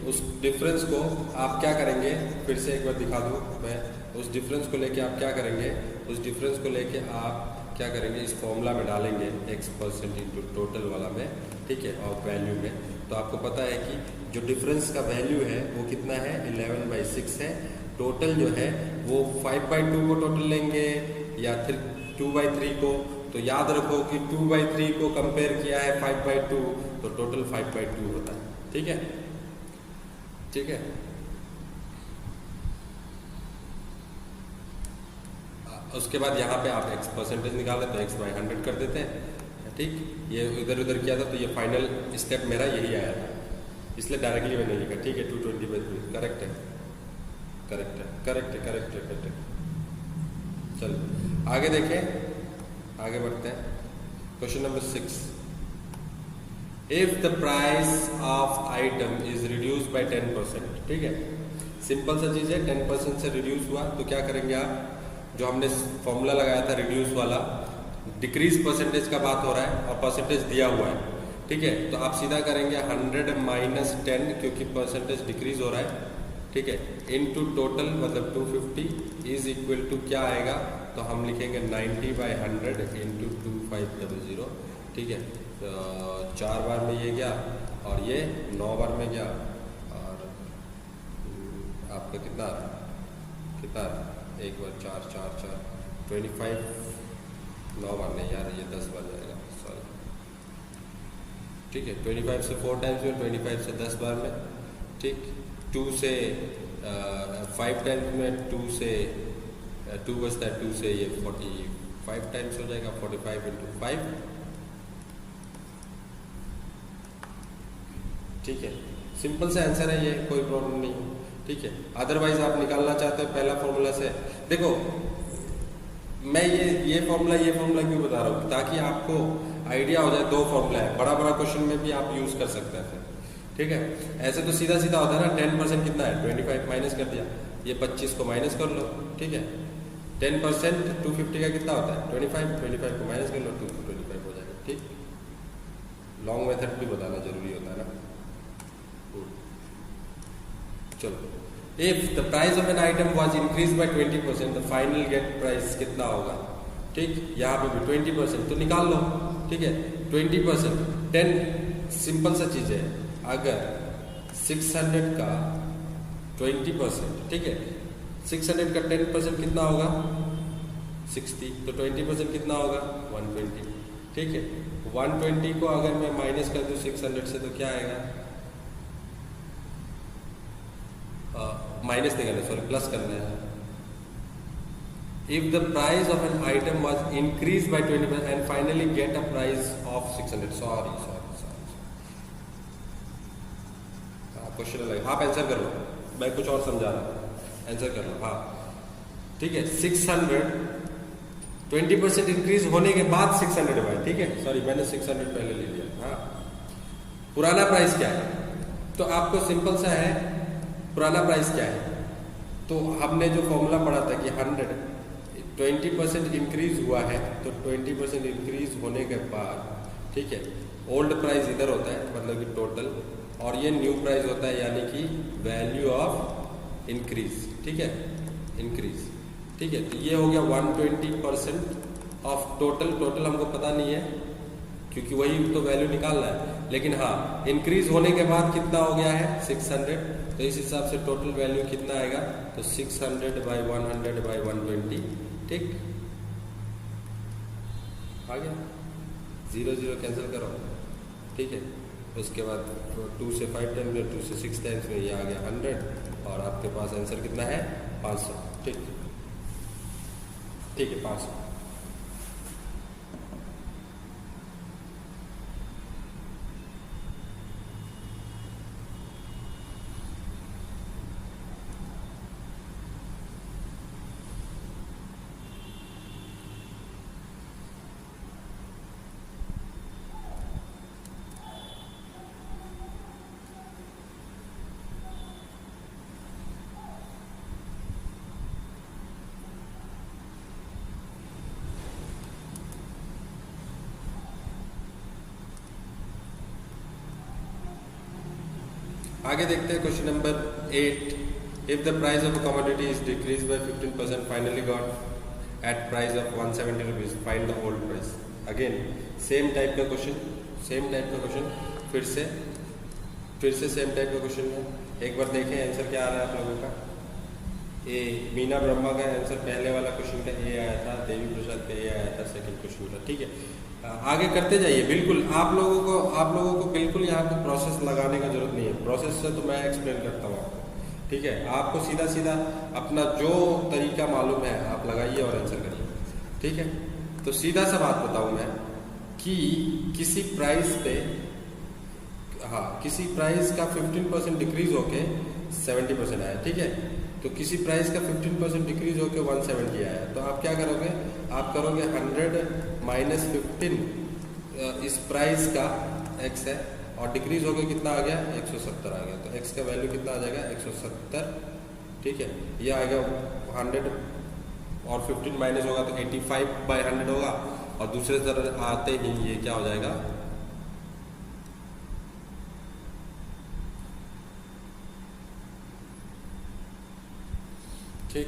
उस डिफरेंस को आप क्या करेंगे, फिर से एक बार दिखा दूं मैं, उस डिफरेंस को लेके आप क्या करेंगे, उस डिफरेंस को लेके आप क्या करेंगे, इस फॉर्मूला में डालेंगे x% इंटू टोटल वाला में, ठीक है, और वैल्यू में। तो आपको पता है कि जो डिफरेंस का वैल्यू है वो कितना है, 11/6 है। टोटल जो है वो 5/2 को टोटल लेंगे या फिर 2/3 को। तो याद रखो कि 2/3 को कंपेयर किया है 5/2, तो टोटल 5/2 होता है, ठीक है, ठीक है। उसके बाद यहाँ पे आप x% निकालें तो x/100 कर देते हैं, ठीक। ये इधर उधर किया था तो ये फाइनल स्टेप मेरा यही आया था, इसलिए डायरेक्टली मैंने लिखा, ठीक है। 220/3 करेक्ट है, करेक्ट है, करेक्ट है, करेक्ट है, करेक्ट है। चलो आगे देखें, आगे बढ़ते हैं। Question number 6, if the price of item is reduce by 10%, ठीक है, सिंपल सा चीज है, 10% से रिड्यूस हुआ तो क्या करेंगे आप, जो हमने फॉर्मूला लगाया था रिड्यूस वाला, डिक्रीज परसेंटेज का बात हो रहा है और परसेंटेज दिया हुआ है, ठीक है। तो आप सीधा करेंगे 100 - 10 क्योंकि परसेंटेज डिक्रीज हो रहा है, ठीक है, इनटू टोटल मतलब 250 इज इक्वल टू क्या आएगा, तो हम लिखेंगे 90/100 इंटू 2500। ठीक है, तो 4 बार में ये गया और ये 9 बार में गया, और आपका कितना आ रहा है, एक बार 4 4 4 25, 9 बार नहीं यार, ये 10 बार जाएगा, सॉरी। ठीक है, 25 से 4 टाइम्स में, 25 से 10 बार में। ठीक, 2 से 5 टाइम्स में, 2 से 2 बचता है, 2 से ये 45 टाइम्स हो जाएगा, 45 इंटू 5। ठीक है, सिंपल सा आंसर है ये, कोई प्रॉब्लम नहीं है। ठीक है, अदरवाइज आप निकालना चाहते हो पहला फॉर्मूला से, देखो मैं ये फॉर्मूला क्यों बता रहा हूँ, ताकि आपको आइडिया हो जाए। 2 फॉर्मूला है, बड़ा क्वेश्चन में भी आप यूज कर सकते हैं फिर। ठीक है, ऐसे तो सीधा सीधा होता है ना, 10% कितना है, 25 माइनस कर दिया, ये 25 को माइनस कर लो। ठीक है, 10% 250 का कितना होता है, 25 को माइनस कर लो, 25 हो जाएगा। ठीक, लॉन्ग मेथड भी बताना जरूरी होता है ना। चलो, if the price of an item was increase by 20%, the final get price कितना होगा। ठीक, यहाँ पे भी 20%, तो निकाल लो। ठीक है, 20%, 10, सिंपल सा चीज है, अगर 600 का 20%, ठीक है, 600 का 10% कितना होगा, 60, तो 20% कितना होगा, 120। ठीक है, 120 को अगर मैं माइनस कर दूं 600 से, तो क्या आएगा, माइनस नहीं करना, सॉरी प्लस करना है। If the price of an item was increase by 20% and finally get a price of 600, sorry question अलग, आप आंसर कर लो, मैं कुछ और समझा रहा हूँ, आंसर कर लो। हाँ ठीक है, 600 20% इंक्रीज होने के बाद 600 हुआ है। ठीक है, सॉरी मैंने 600 पहले ले लिया। हाँ, पुराना प्राइस क्या है, तो आपको सिंपल सा है, पुराना प्राइस क्या है, तो हमने जो फॉर्मूला पढ़ा था कि 20% इंक्रीज हुआ है, तो 20% इंक्रीज होने के बाद, ठीक है, ओल्ड प्राइस इधर होता है मतलब कि टोटल, और ये न्यू प्राइस होता है यानी कि वैल्यू ऑफ इंक्रीज। ठीक है, इंक्रीज। ठीक है, तो ये हो गया 120% ऑफ टोटल हमको पता नहीं है क्योंकि वही तो वैल्यू निकालना है, लेकिन हाँ इंक्रीज होने के बाद कितना हो गया है 600, तो इस हिसाब से टोटल वैल्यू कितना आएगा, तो 600/100/120। ठीक, आ गया, 0 0 कैंसिल करो। ठीक है, उसके बाद 2 से 5 टाइम्स में, 2 से 6 टाइम्स में, ये आ गया 100, और आपके पास आंसर कितना है 500। ठीक, ठीक है 500। आगे देखते हैं question number 8। If the price of a commodity is decrease by 15%, finally got at price of 170 rupees, find the old price. Again same type का क्वेश्चन, फिर से सेम टाइप का क्वेश्चन है। एक बार देखें आंसर क्या आ रहा है आप लोगों का। ए मीना ब्रह्मा का आंसर पहले वाला क्वेश्चन का ए आया था, देवी प्रसाद का ए आया था सेकंड क्वेश्चन का। ठीक है, आगे करते जाइए। बिल्कुल आप लोगों को बिल्कुल यहाँ पे प्रोसेस लगाने का जरूरत नहीं है, प्रोसेस से तो मैं एक्सप्लेन करता हूँ आपको। ठीक है, आपको सीधा सीधा अपना जो तरीका मालूम है आप लगाइए और आंसर करिए। ठीक है, तो सीधा सा बात बताऊँ मैं कि किसी प्राइस पे, हाँ किसी प्राइस का 15% डिक्रीज होके 70% आया। ठीक है, तो किसी प्राइस का 15% डिक्रीज होके 170 आया, तो आप क्या करोगे, आप करोगे 100 माइनस 15 इस प्राइस का x है, और डिक्रीज होके कितना आ गया 170 आ गया, तो x का वैल्यू कितना आ जाएगा 170। ठीक है, ये आ गया 100 और 15 माइनस होगा तो 85/100 होगा, और दूसरे तरफ आते ही ये क्या हो जाएगा, ठीक।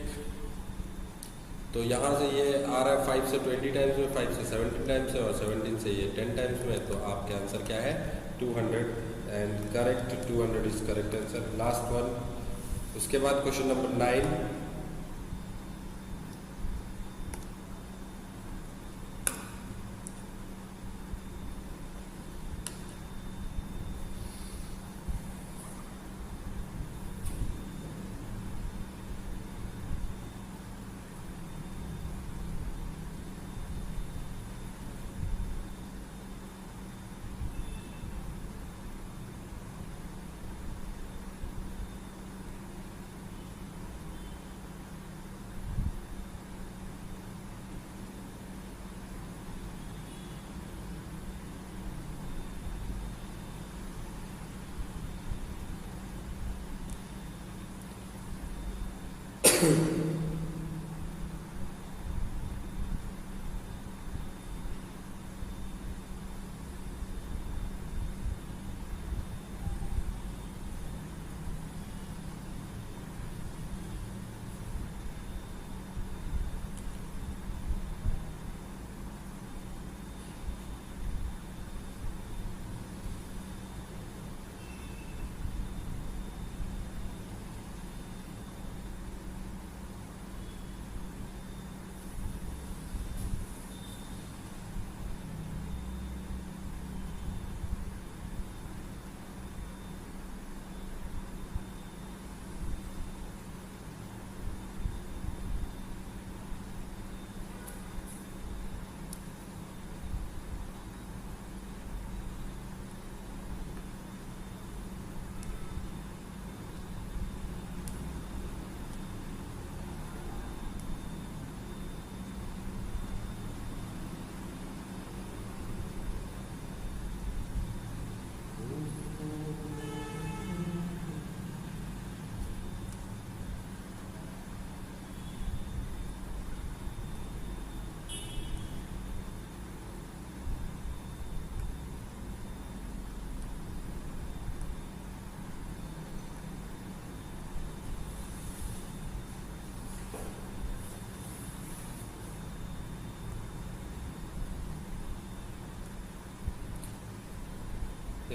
तो यहाँ से ये आ रहा है 5 से 20 टाइम्स में, 5 से 17 टाइम्स है, और 17 से ये 10 टाइम्स में। तो आपके आंसर क्या है? 200, and correct 200 is correct answer. Last one. उसके बाद क्वेश्चन नंबर 9।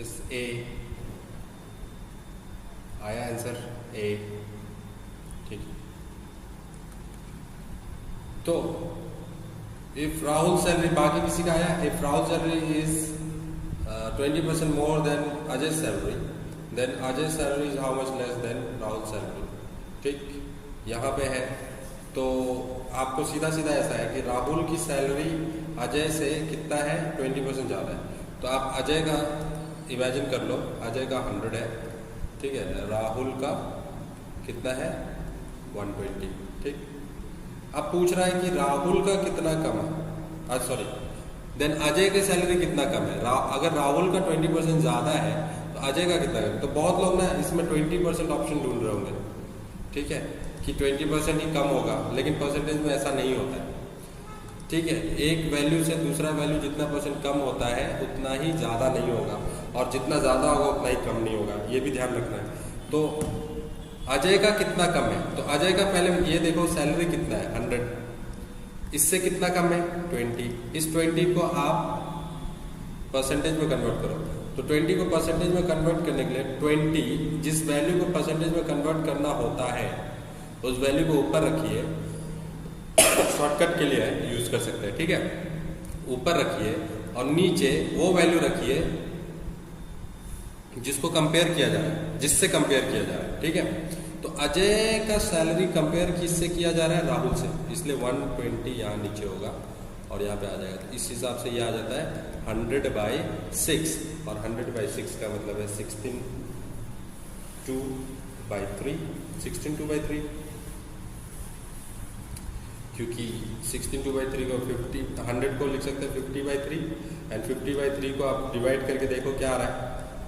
इस ए आया आंसर ए। ठीक। तो इफ राहुल सैलरी, बाकी किसी का आया, if Rahul salary is 20% more than Ajay salary, then Ajay salary is how much less than Rahul salary. ठीक, यहाँ पे है। तो आपको सीधा सीधा ऐसा है कि राहुल की सैलरी अजय से कितना है? 20% ज़्यादा है। तो आप अजय का इमेजिन कर लो, अजय का 100 है, ठीक है, राहुल का कितना है? 120। ठीक। अब पूछ रहा है कि राहुल का कितना कम है, सॉरी, देन अजय की सैलरी कितना कम है। अगर राहुल का 20% ज़्यादा है तो अजय का कितना कम? तो बहुत लोग ना इसमें 20% ऑप्शन ढूंढ रहे होंगे, ठीक है, कि 20% ही कम होगा, लेकिन परसेंटेज में ऐसा नहीं होता है। ठीक है, एक वैल्यू से दूसरा वैल्यू जितना परसेंट कम होता है उतना ही ज़्यादा नहीं होगा, और जितना ज़्यादा होगा उतना ही कम नहीं होगा, ये भी ध्यान रखना है। तो अजय का कितना कम है? तो अजय का पहले ये देखो सैलरी कितना है? 100। इससे कितना कम है? 20। इस 20 को आप परसेंटेज में कन्वर्ट करो। तो 20 को परसेंटेज में कन्वर्ट करने के लिए 20 जिस वैल्यू को परसेंटेज में कन्वर्ट करना होता है उस वैल्यू को ऊपर रखिए, शॉर्टकट के लिए यूज कर सकते हैं, ठीक है, ऊपर रखिए, और नीचे वो वैल्यू रखिए जिसको कंपेयर किया जा रहा है, जिससे कंपेयर किया जा रहा है। ठीक है, तो अजय का सैलरी कंपेयर किससे किया जा रहा है? राहुल से, इसलिए 120 यहाँ नीचे होगा और यहाँ पे आ जाएगा। तो इस हिसाब से ये आ जाता है 100/6, और 100/6 का मतलब है 16/2/3, 16/2/3, क्योंकि 16/2/3 को 100 को लिख सकते हैं 50/3, एंड 50/3 को आप डिवाइड करके देखो क्या आ रहा है।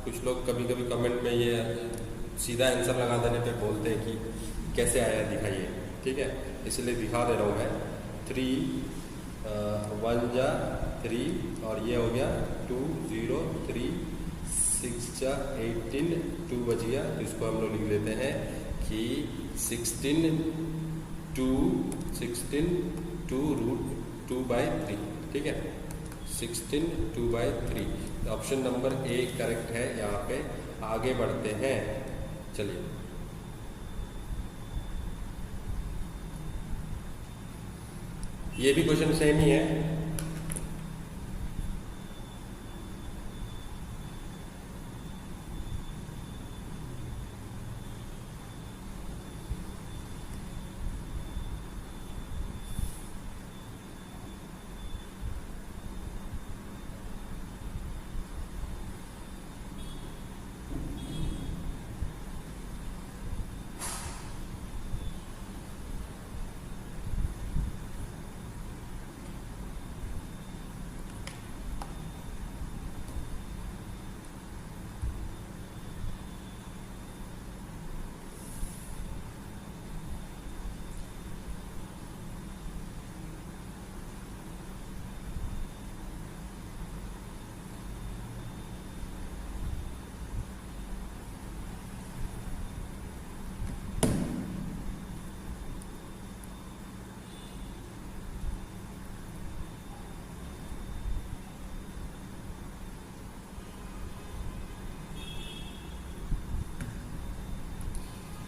कुछ लोग कभी कभी कमेंट में ये सीधा आंसर लगा देने पे बोलते हैं कि कैसे आया दिखाइए, ठीक है, इसलिए दिखा दे रहा हूँ मैं। 3 1 जा 3 और ये हो गया 2 0 3 6 जा 18 2 बच गया। तो इसको हम लोग लिख लेते हैं कि 16 2 16 2 रूट 2/3, ठीक है। 16 2/3, ऑप्शन नंबर ए करेक्ट है। यहाँ पे आगे बढ़ते हैं, चलिए। ये भी क्वेश्चन सेम ही है।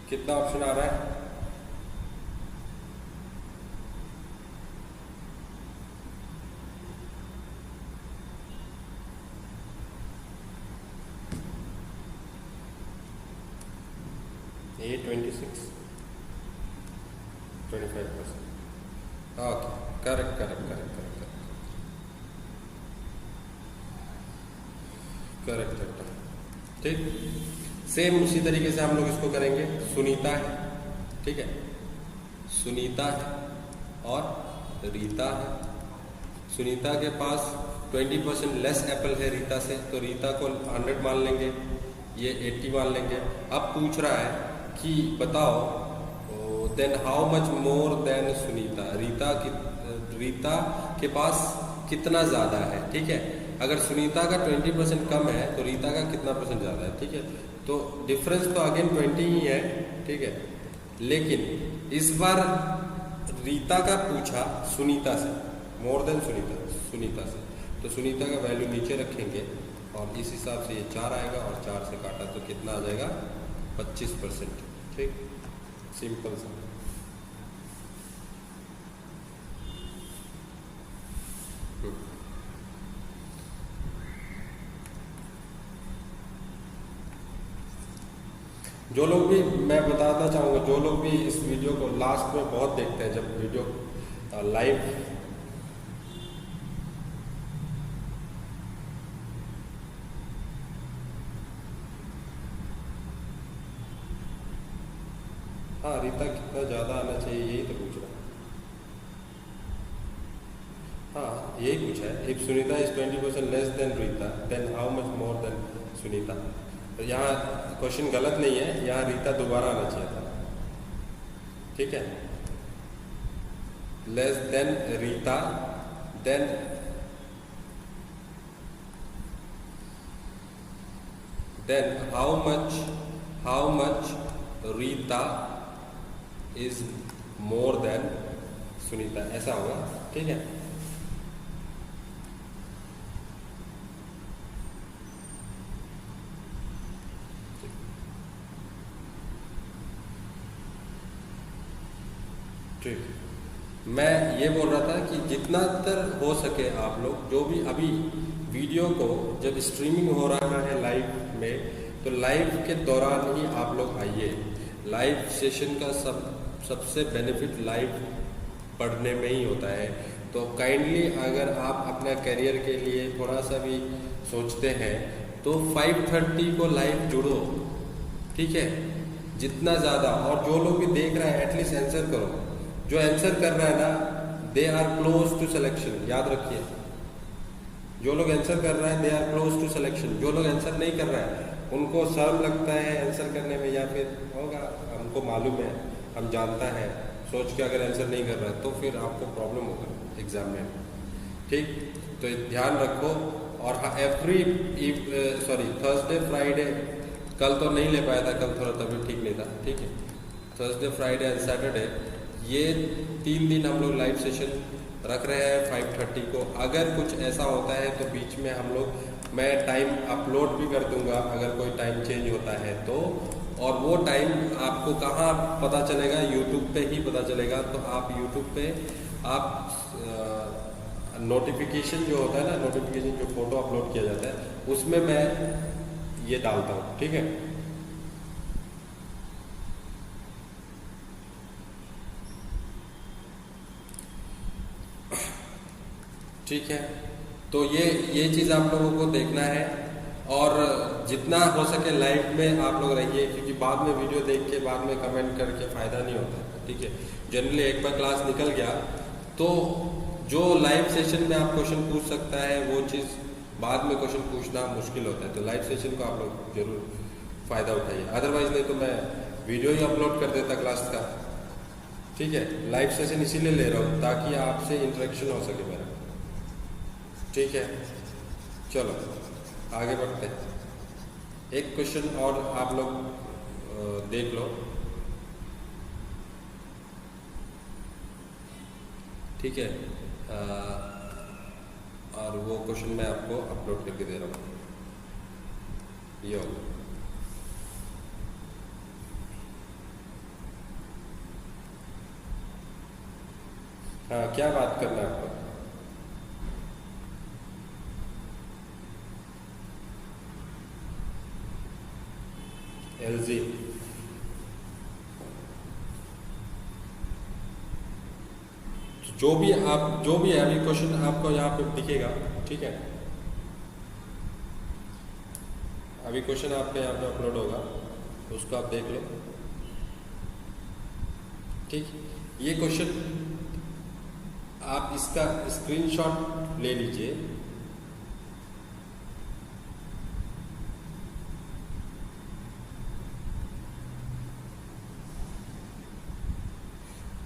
कितना ऑप्शन आ रहा है? ए 26 25%। Okay, correct correct correct correct correct correct, ठीक। सेम उसी तरीके से हम लोग इसको करेंगे। सुनीता है, ठीक है, सुनीता है और रीता है। सुनीता के पास 20% लेस एप्पल है रीता से, तो रीता को 100 मान लेंगे, ये 80 मान लेंगे। अब पूछ रहा है कि बताओ then how much more than Sunita, Rita के पास कितना ज़्यादा है, ठीक है। अगर सुनीता का 20% कम है तो रीता का कितना परसेंट ज़्यादा है, ठीक है। तो डिफरेंस तो अगेन 20 ही है, ठीक है। लेकिन इस बार रीता का पूछा सुनीता से, मोर देन सुनीता से, तो सुनीता का वैल्यू नीचे रखेंगे और इस हिसाब से ये 4 आएगा और 4 से काटा तो कितना आ जाएगा? 25%, ठीक, सिंपल सा। जो लोग भी, मैं बताना चाहूँगा, जो लोग भी इस वीडियो को लास्ट में बहुत देखते हैं, जब वीडियो लाइव हाँ, रीता कितना ज़्यादा आना चाहिए यही तो पूछ रहा है। हाँ, यही पूछा है। If Sunita is 20% less than Rita, then how much more than Sunita. तो यहाँ क्वेश्चन गलत नहीं है, यहाँ रीता दोबारा आना चाहिए था, ठीक है। Less than Rita, then how much Rita is more than Sunita, ऐसा होगा, ठीक है। मैं ये बोल रहा था कि जितना तर हो सके आप लोग, जो भी अभी वीडियो को जब स्ट्रीमिंग हो रहा है लाइव में, तो लाइव के दौरान ही आप लोग आइए। लाइव सेशन का सबसे बेनिफिट लाइव पढ़ने में ही होता है। तो काइंडली अगर आप अपना करियर के लिए थोड़ा सा भी सोचते हैं तो 5:30 को लाइव जुड़ो, ठीक है, जितना ज़्यादा। और जो लोग भी देख रहे हैं एटलीस्ट आंसर करो। जो आंसर कर रहा है ना, they are close to selection, याद रखिए। जो लोग आंसर कर रहे हैं they are close to selection. जो लोग आंसर नहीं कर रहे हैं उनको शर्म लगता है आंसर करने में, या फिर होगा हमको मालूम है, हम जानता है, सोच के अगर आंसर नहीं कर रहा है तो फिर आपको प्रॉब्लम होगा एग्जाम में, ठीक। तो ध्यान रखो। और थर्सडे फ्राइडे, कल तो नहीं ले पाया था, कल थोड़ा तबीयत ठीक नहीं था, ठीक है। थर्सडे फ्राइडे एंड सैटरडे ये 3 दिन हम लोग लाइव सेशन रख रहे हैं 5:30 को। अगर कुछ ऐसा होता है तो बीच में हम लोग मैं टाइम अपलोड भी कर दूंगा अगर कोई टाइम चेंज होता है तो। और वो टाइम आपको कहाँ पता चलेगा, यूट्यूब पे ही पता चलेगा। तो आप यूट्यूब पे आप नोटिफिकेशन जो होता है ना, नोटिफिकेशन जो फोटो अपलोड किया जाता है उसमें मैं ये डालता हूँ, ठीक है। ठीक है, तो ये चीज़ आप लोगों को देखना है और जितना हो सके लाइव में आप लोग रहिए, क्योंकि बाद में वीडियो देख के बाद में कमेंट करके फ़ायदा नहीं होता, ठीक है। जनरली एक बार क्लास निकल गया तो जो लाइव सेशन में आप क्वेश्चन पूछ सकता है वो चीज़ बाद में क्वेश्चन पूछना मुश्किल होता है। तो लाइव सेशन को आप लोग जरूर फ़ायदा उठाइए, अदरवाइज नहीं तो मैं वीडियो ही अपलोड कर देता क्लास का, ठीक है। लाइव सेशन इसीलिए ले रहा हूँ ताकि आपसे इंटरेक्शन हो सके मेरा, ठीक है। चलो आगे बढ़ते हैं। एक क्वेश्चन और आप लोग देख लो, ठीक है। और वो क्वेश्चन मैं आपको अपलोड करके दे रहा हूँ, ये होगा। हाँ, क्या बात करना है आपको? एलजी, जो भी है अभी क्वेश्चन आपको यहाँ पे दिखेगा, ठीक है। अभी क्वेश्चन आपके यहाँ पे अपलोड होगा, उसको आप देख लो, ठीक। ये क्वेश्चन आप इसका स्क्रीनशॉट ले लीजिए,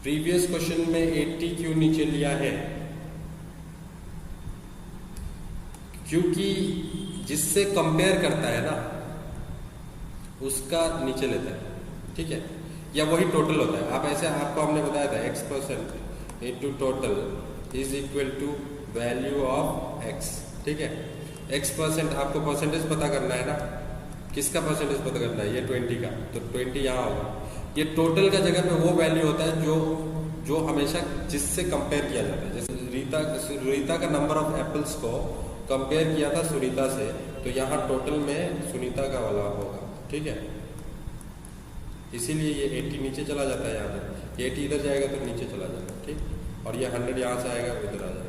प्रीवियस क्वेश्चन में 80 क्यों नीचे लिया है? क्योंकि जिससे कंपेयर करता है ना उसका नीचे लेता है, ठीक है। या वही टोटल होता है। आप ऐसे आपको हमने बताया था x% into total is equal to value of x, ठीक है। x% आपको परसेंटेज पता करना है ना, किसका परसेंटेज पता करना है? ये 20 का, तो 20 यहाँ होगा। ये टोटल का जगह पे वो वैल्यू होता है जो हमेशा जिससे कंपेयर किया जाता है। जैसे रीता का नंबर ऑफ एप्पल्स को कंपेयर किया था सुनीता से, तो यहाँ टोटल में सुनीता का वाला होगा, ठीक है। इसीलिए ये 80 नीचे चला जाता है, यहाँ पे 80 इधर जाएगा तो नीचे चला जाएगा, ठीक। और ये 100 यहाँ से आएगा उधर आ जाएगा।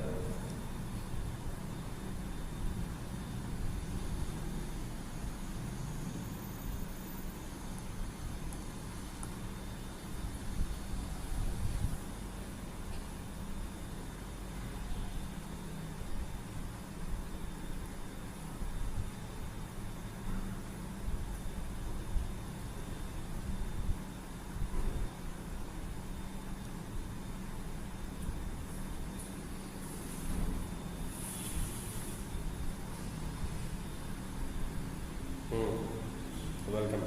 वेलकम।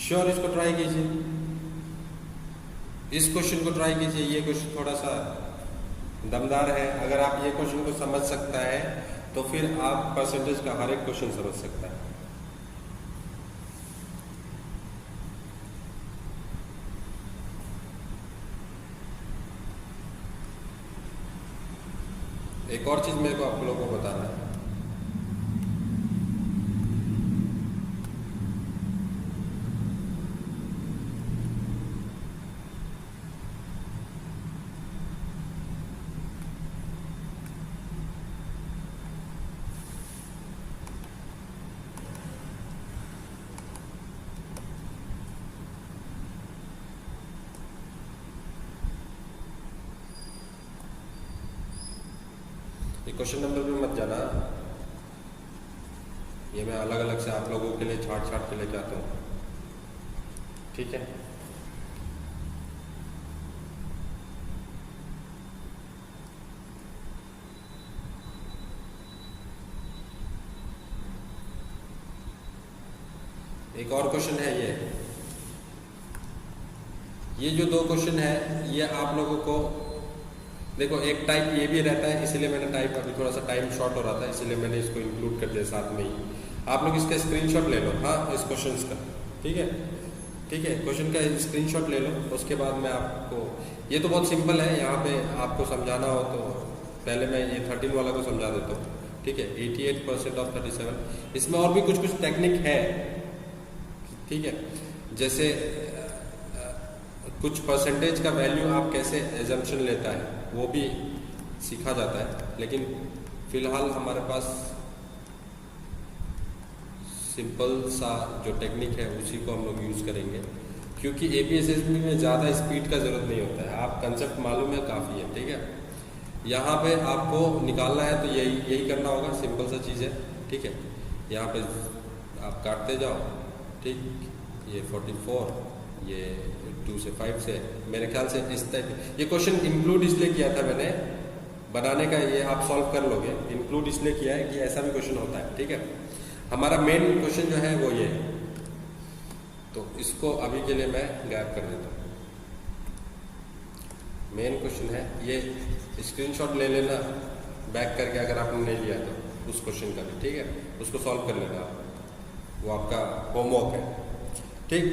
श्योर, इसको ट्राई कीजिए, इस क्वेश्चन को ट्राई कीजिए। ये क्वेश्चन थोड़ा सा दमदार है। अगर आप ये क्वेश्चन को समझ सकता है तो फिर आप परसेंटेज का हर एक क्वेश्चन समझ सकता है। एक और चीज मेरे को आप लोगों को बताना है, क्वेश्चन नंबर पे मत जाना। ये मैं अलग अलग से आप लोगों के लिए छाट के लेके आता हूँ, ठीक है। एक और क्वेश्चन है ये जो दो क्वेश्चन है ये आप लोगों को देखो, एक टाइप ये भी रहता है, इसीलिए मैंने टाइप अभी थोड़ा सा टाइम शॉर्ट हो रहा था इसलिए मैंने इसको इंक्लूड कर दिया साथ में ही। आप लोग इसका स्क्रीनशॉट ले लो, हाँ, इस क्वेश्चन का, ठीक है, ठीक है, क्वेश्चन का स्क्रीनशॉट ले लो। उसके बाद मैं आपको, ये तो बहुत सिंपल है, यहाँ पे आपको समझाना हो तो पहले मैं ये 13 वाला को समझा देता हूँ, ठीक है। 88% ऑफ 37, इसमें और भी कुछ टेक्निक है, ठीक है, जैसे कुछ परसेंटेज का वैल्यू आप कैसे एजम्पशन लेता है वो भी सीखा जाता है, लेकिन फिलहाल हमारे पास सिंपल सा जो टेक्निक है उसी को हम लोग यूज़ करेंगे, क्योंकि एपीएसएसबी में ज़्यादा स्पीड का ज़रूरत नहीं होता है, आप कंसेप्ट मालूम है काफ़ी है, ठीक है। यहाँ पे आपको निकालना है तो यही करना होगा, सिंपल सा चीज़ है, ठीक है। यहाँ पे आप काटते जाओ, ठीक, ये 44, ये 2 से 5 से, मेरे ख्याल से इस टाइप ये क्वेश्चन इंक्लूड इसलिए किया था मैंने बनाने का, ये आप सॉल्व कर लोगे, इंक्लूड इसलिए किया है कि ऐसा भी क्वेश्चन होता है, ठीक है। हमारा मेन क्वेश्चन जो है वो ये है, तो इसको अभी के लिए मैं गैप कर देता हूँ। मेन क्वेश्चन है ये, स्क्रीनशॉट ले लेना बैक करके अगर आपने नहीं लिया तो उस क्वेश्चन का भी, ठीक है, उसको सॉल्व कर लेना, वो आपका होमवर्क है, ठीक।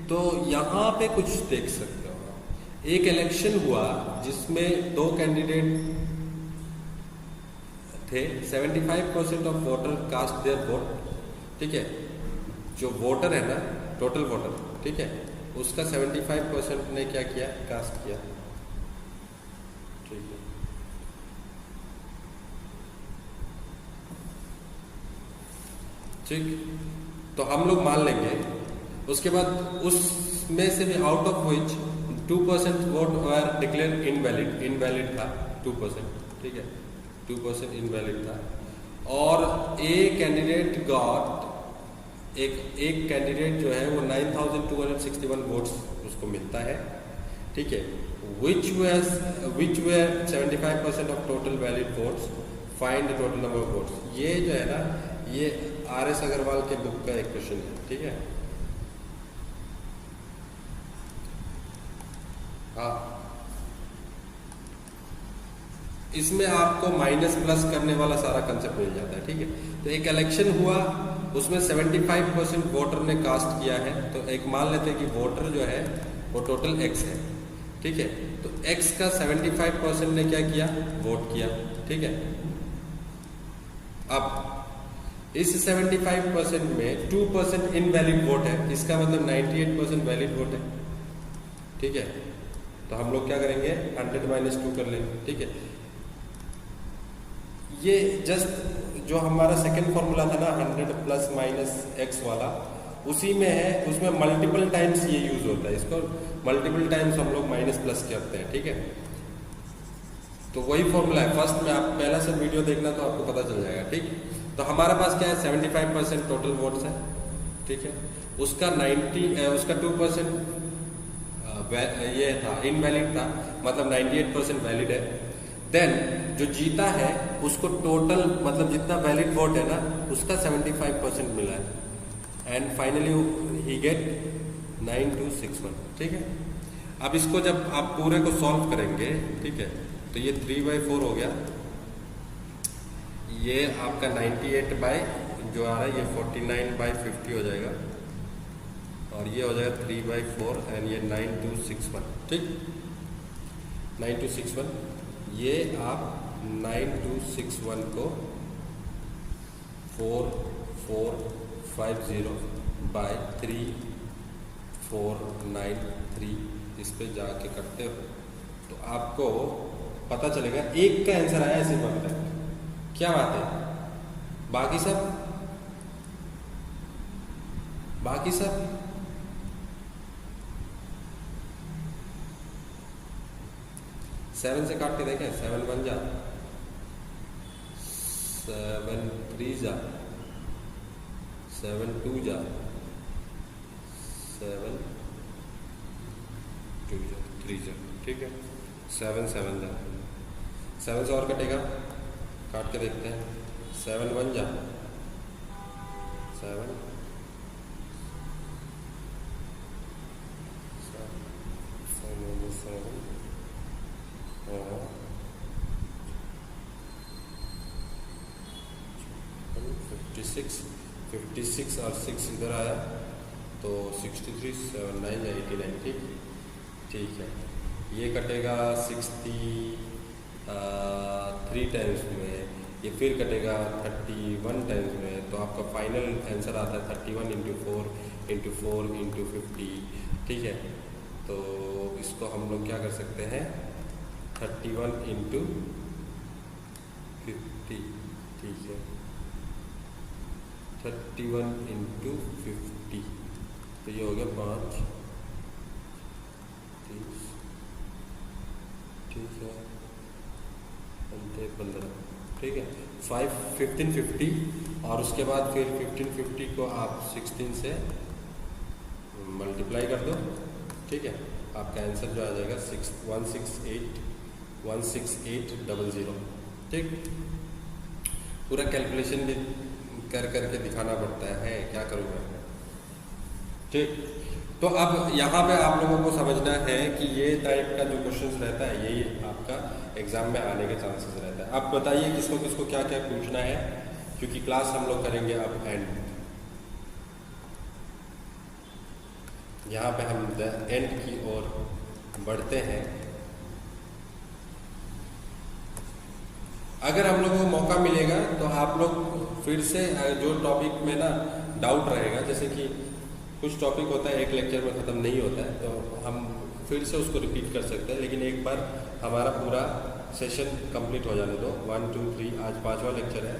तो यहाँ पे कुछ देख सकते हो, एक इलेक्शन हुआ जिसमें 2 कैंडिडेट थे, 75% of voter cast their vote, ठीक है। जो वोटर है ना, टोटल वोटर, ठीक है, उसका 75% ने क्या किया, कास्ट किया, ठीक है। ठीक, तो हम लोग मान लेंगे, उसके बाद उसमें से भी out of which 2% vote were declare invalid, invalid था 2%, ठीक है, 2% इनवैलिड था, और ए कैंडिडेट गॉट, एक कैंडिडेट जो है वो 9261 वोट्स उसको मिलता है, ठीक है, which were 75% of total valid votes, find the total number of votes. ये जो है ना, ये RS अग्रवाल के बुक का एक क्वेश्चन है, ठीक है। हाँ, इसमें आपको माइनस प्लस करने वाला सारा कंसेप्ट मिल जाता है, ठीक है। तो एक इलेक्शन हुआ, उसमें 75% वोटर ने कास्ट किया है, तो एक मान लेते हैं कि वोटर जो है वो टोटल X है, ठीक है। तो X का 75% ने क्या किया, वोट किया, ठीक है। अब इस 75% में 2% इनवैलिड वोट है, इसका मतलब 98% वैलिड वोट है, ठीक है। तो हम लोग क्या करेंगे, 100 - 2 कर लेंगे, ठीक है। ये जस्ट जो हमारा सेकंड फॉर्मूला था ना, 100 प्लस माइनस x वाला, उसी में है, उसमें मल्टीपल टाइम्स ये यूज होता है, इसको मल्टीपल टाइम्स हम लोग माइनस प्लस करते हैं, ठीक है। तो वही फॉर्मूला है, फर्स्ट में आप पहला से वीडियो देखना तो आपको पता चल जाएगा, ठीक। तो हमारे पास क्या है, 75% टोटल वोट्स है, ठीक है। उसका 2% ये था, इनवैलिड था, मतलब 98% वैलिड है। देन जो जीता है उसको टोटल, मतलब जितना वैलिड वोट है ना, उसका 75% मिला है, एंड फाइनली ही गेट 9261, ठीक है। अब इसको जब आप पूरे को सॉल्व करेंगे, ठीक है, तो ये 3/4 हो गया, ये आपका 98 बाई जो आ रहा है ये 49/50 हो जाएगा, और ये हो जाएगा 3/4 एंड ये 9261, ठीक, 9261। ये आप 9261 को 4450/3493 इस पे जाके करते हो तो आपको पता चलेगा, एक का आंसर आया इसी वक्त तक, क्या बात है। बाकी सब 7 से काट के देखें, 7 1 जा, 7 3 जा, 7 2 जा, 7 2 जा, 3 जा, ठीक है। 7 7 जा, 7 से और कटेगा, काट के देखते हैं, 7 1 जा, 7 56 और 6 इधर आया तो 63 7 9 या 89, ठीक है। ये कटेगा 63 टाइम्स में, ये फिर कटेगा 31 टाइम्स में, तो आपका फाइनल आंसर आता है 31 × 4 × 4 × 50, ठीक है। तो इसको हम लोग क्या कर सकते हैं, 31 × 50, ठीक है, 31 × 50, तो ये हो गया 5 30, ठीक है, 15, ठीक है। 1550 और उसके बाद फिर 1550 को आप 16 से मल्टीप्लाई कर दो, ठीक है। आपका आंसर जो आ जाएगा 16800, ठीक। पूरा कैलकुलेशन भी कर करके दिखाना पड़ता है, क्या करूँगा, ठीक। तो अब यहाँ पे आप लोगों को समझना है कि ये टाइप का जो क्वेश्चंस रहता है यही आपका एग्जाम में आने के चांसेस रहता है। अब बताइए किसको किसको क्या क्या पूछना है, क्योंकि क्लास हम लोग करेंगे अब एंड। यहाँ पे हम एंड की ओर बढ़ते हैं। अगर हम लोगों को मौका मिलेगा तो आप लोग फिर से जो टॉपिक में ना डाउट रहेगा, जैसे कि कुछ टॉपिक होता है एक लेक्चर में ख़त्म नहीं होता है, तो हम फिर से उसको रिपीट कर सकते हैं, लेकिन एक बार हमारा पूरा सेशन कंप्लीट हो जाने दो। 1 2 3 आज 5वां लेक्चर है,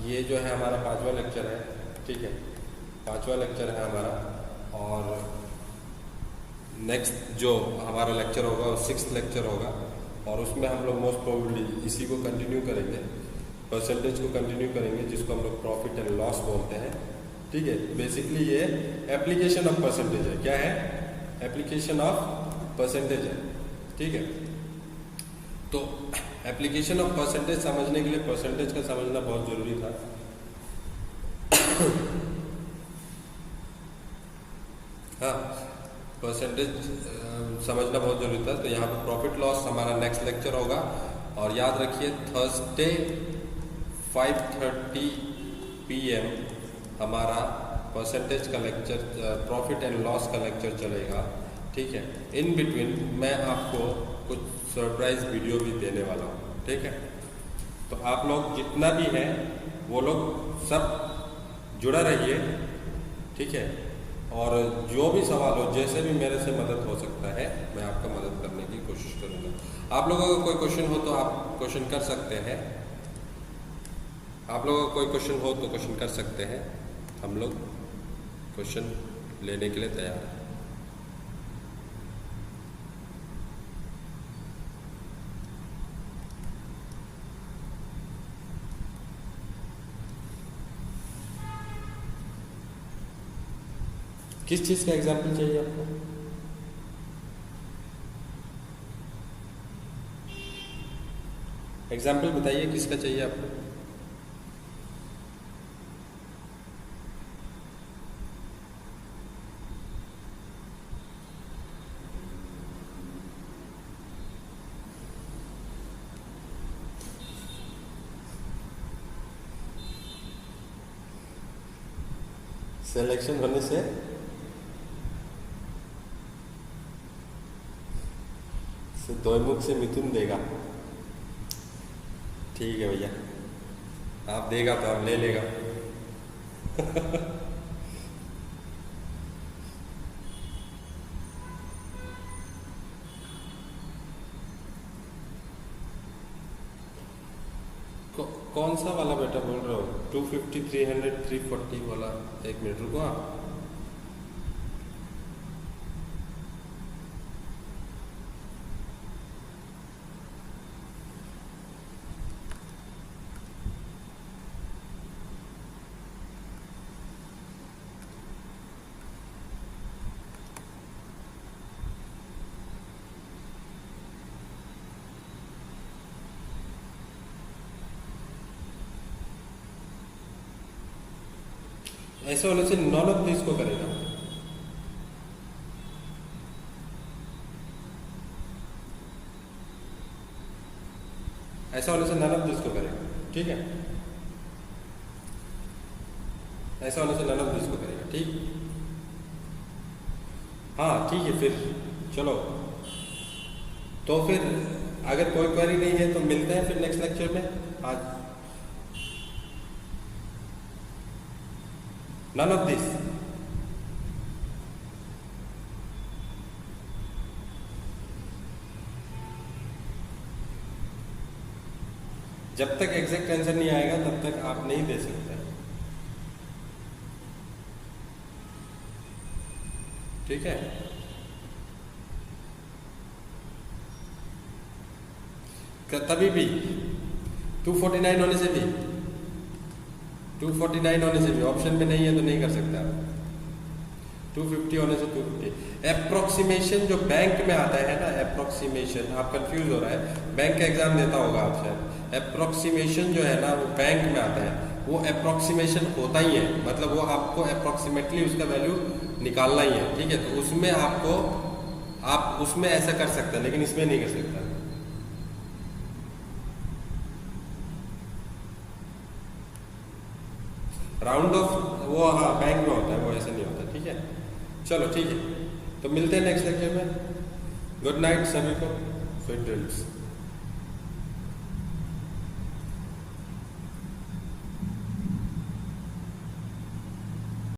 ये जो है हमारा 5वां लेक्चर है, ठीक है, 5वां लेक्चर है हमारा। और नेक्स्ट जो हमारा लेक्चर होगा वो 6th लेक्चर होगा, और उसमें हम लोग मोस्ट प्रोबेबली इसी को कंटिन्यू करेंगे, परसेंटेज को कंटिन्यू करेंगे, जिसको हम लोग प्रॉफिट एंड लॉस बोलते हैं, ठीक है। बेसिकली ये एप्लीकेशन ऑफ परसेंटेज है। क्या है? एप्लीकेशन ऑफ परसेंटेज है, ठीक है। तो एप्लीकेशन ऑफ परसेंटेज समझने के लिए परसेंटेज का समझना बहुत जरूरी था। हाँ, परसेंटेज समझना बहुत जरूरी था। तो यहाँ पर प्रॉफिट लॉस हमारा नेक्स्ट लेक्चर होगा, और याद रखिए थर्सडे 5:30 PM हमारा परसेंटेज का लेक्चर, प्रॉफिट एंड लॉस का लेक्चर चलेगा, ठीक है। इन बिटवीन मैं आपको कुछ सरप्राइज वीडियो भी देने वाला हूँ, ठीक है। तो आप लोग जितना भी हैं वो लोग सब जुड़ा रहिए, ठीक है। और जो भी सवाल हो, जैसे भी मेरे से मदद हो सकता है, मैं आपका मदद करने की कोशिश करूँगा। आप लोगों का कोई क्वेश्चन हो तो आप क्वेश्चन कर सकते हैं, आप लोगों का कोई क्वेश्चन हो तो क्वेश्चन कर सकते हैं, हम लोग क्वेश्चन लेने के लिए तैयार हैं। किस चीज़ का एग्जाम्पल चाहिए आपको? एग्जाम्पल बताइए किसका चाहिए आपको? सिलेक्शन होने से दोईमुख से मिथुन देगा, ठीक है भैया, आप देगा तो आप ले लेगा। कौन सा वाला बेटा बोल रहे हो? 250 300 340 वाला? एक मिनट रुको आप। ऐसे होने से नॉन ऑफ दिस को करेगा। ऐसा होने से नॉन ऑफ दिस को करेगा, ठीक है। ऐसा होने से नन ऑफ दिस को करेगा। ठीक, हाँ ठीक है। फिर चलो, तो फिर अगर कोई क्वेरी नहीं है तो मिलते हैं फिर नेक्स्ट लेक्चर में। आज नन ऑफ दिस, जब तक एग्जैक्ट आंसर नहीं आएगा तब तक आप नहीं दे सकते। ठीक है, तभी भी 249 होने से भी 249 होने से भी ऑप्शन में नहीं है तो नहीं कर सकते आप। 250 होने से 250 अप्रोक्सीमेशन जो बैंक में आता है ना, अप्रोक्सीमेशन, आप कंफ्यूज हो रहा है, बैंक का एग्जाम देता होगा आप शायद। अप्रोक्सीमेशन जो है ना वो बैंक में आता है, वो अप्रोक्सीमेशन होता ही है, मतलब वो आपको अप्रोक्सीमेटली उसका वैल्यू निकालना ही है। ठीक है, तो उसमें आपको, आप उसमें ऐसा कर सकते हैं लेकिन इसमें नहीं कर सकता। राउंड ऑफ वो हाँ बैंक में होता है, वो ऐसे नहीं होता। ठीक है, चलो ठीक है, तो मिलते हैं नेक्स्ट लेक्चर में। गुड नाइट सभी को, स्वीट ड्रीम्स।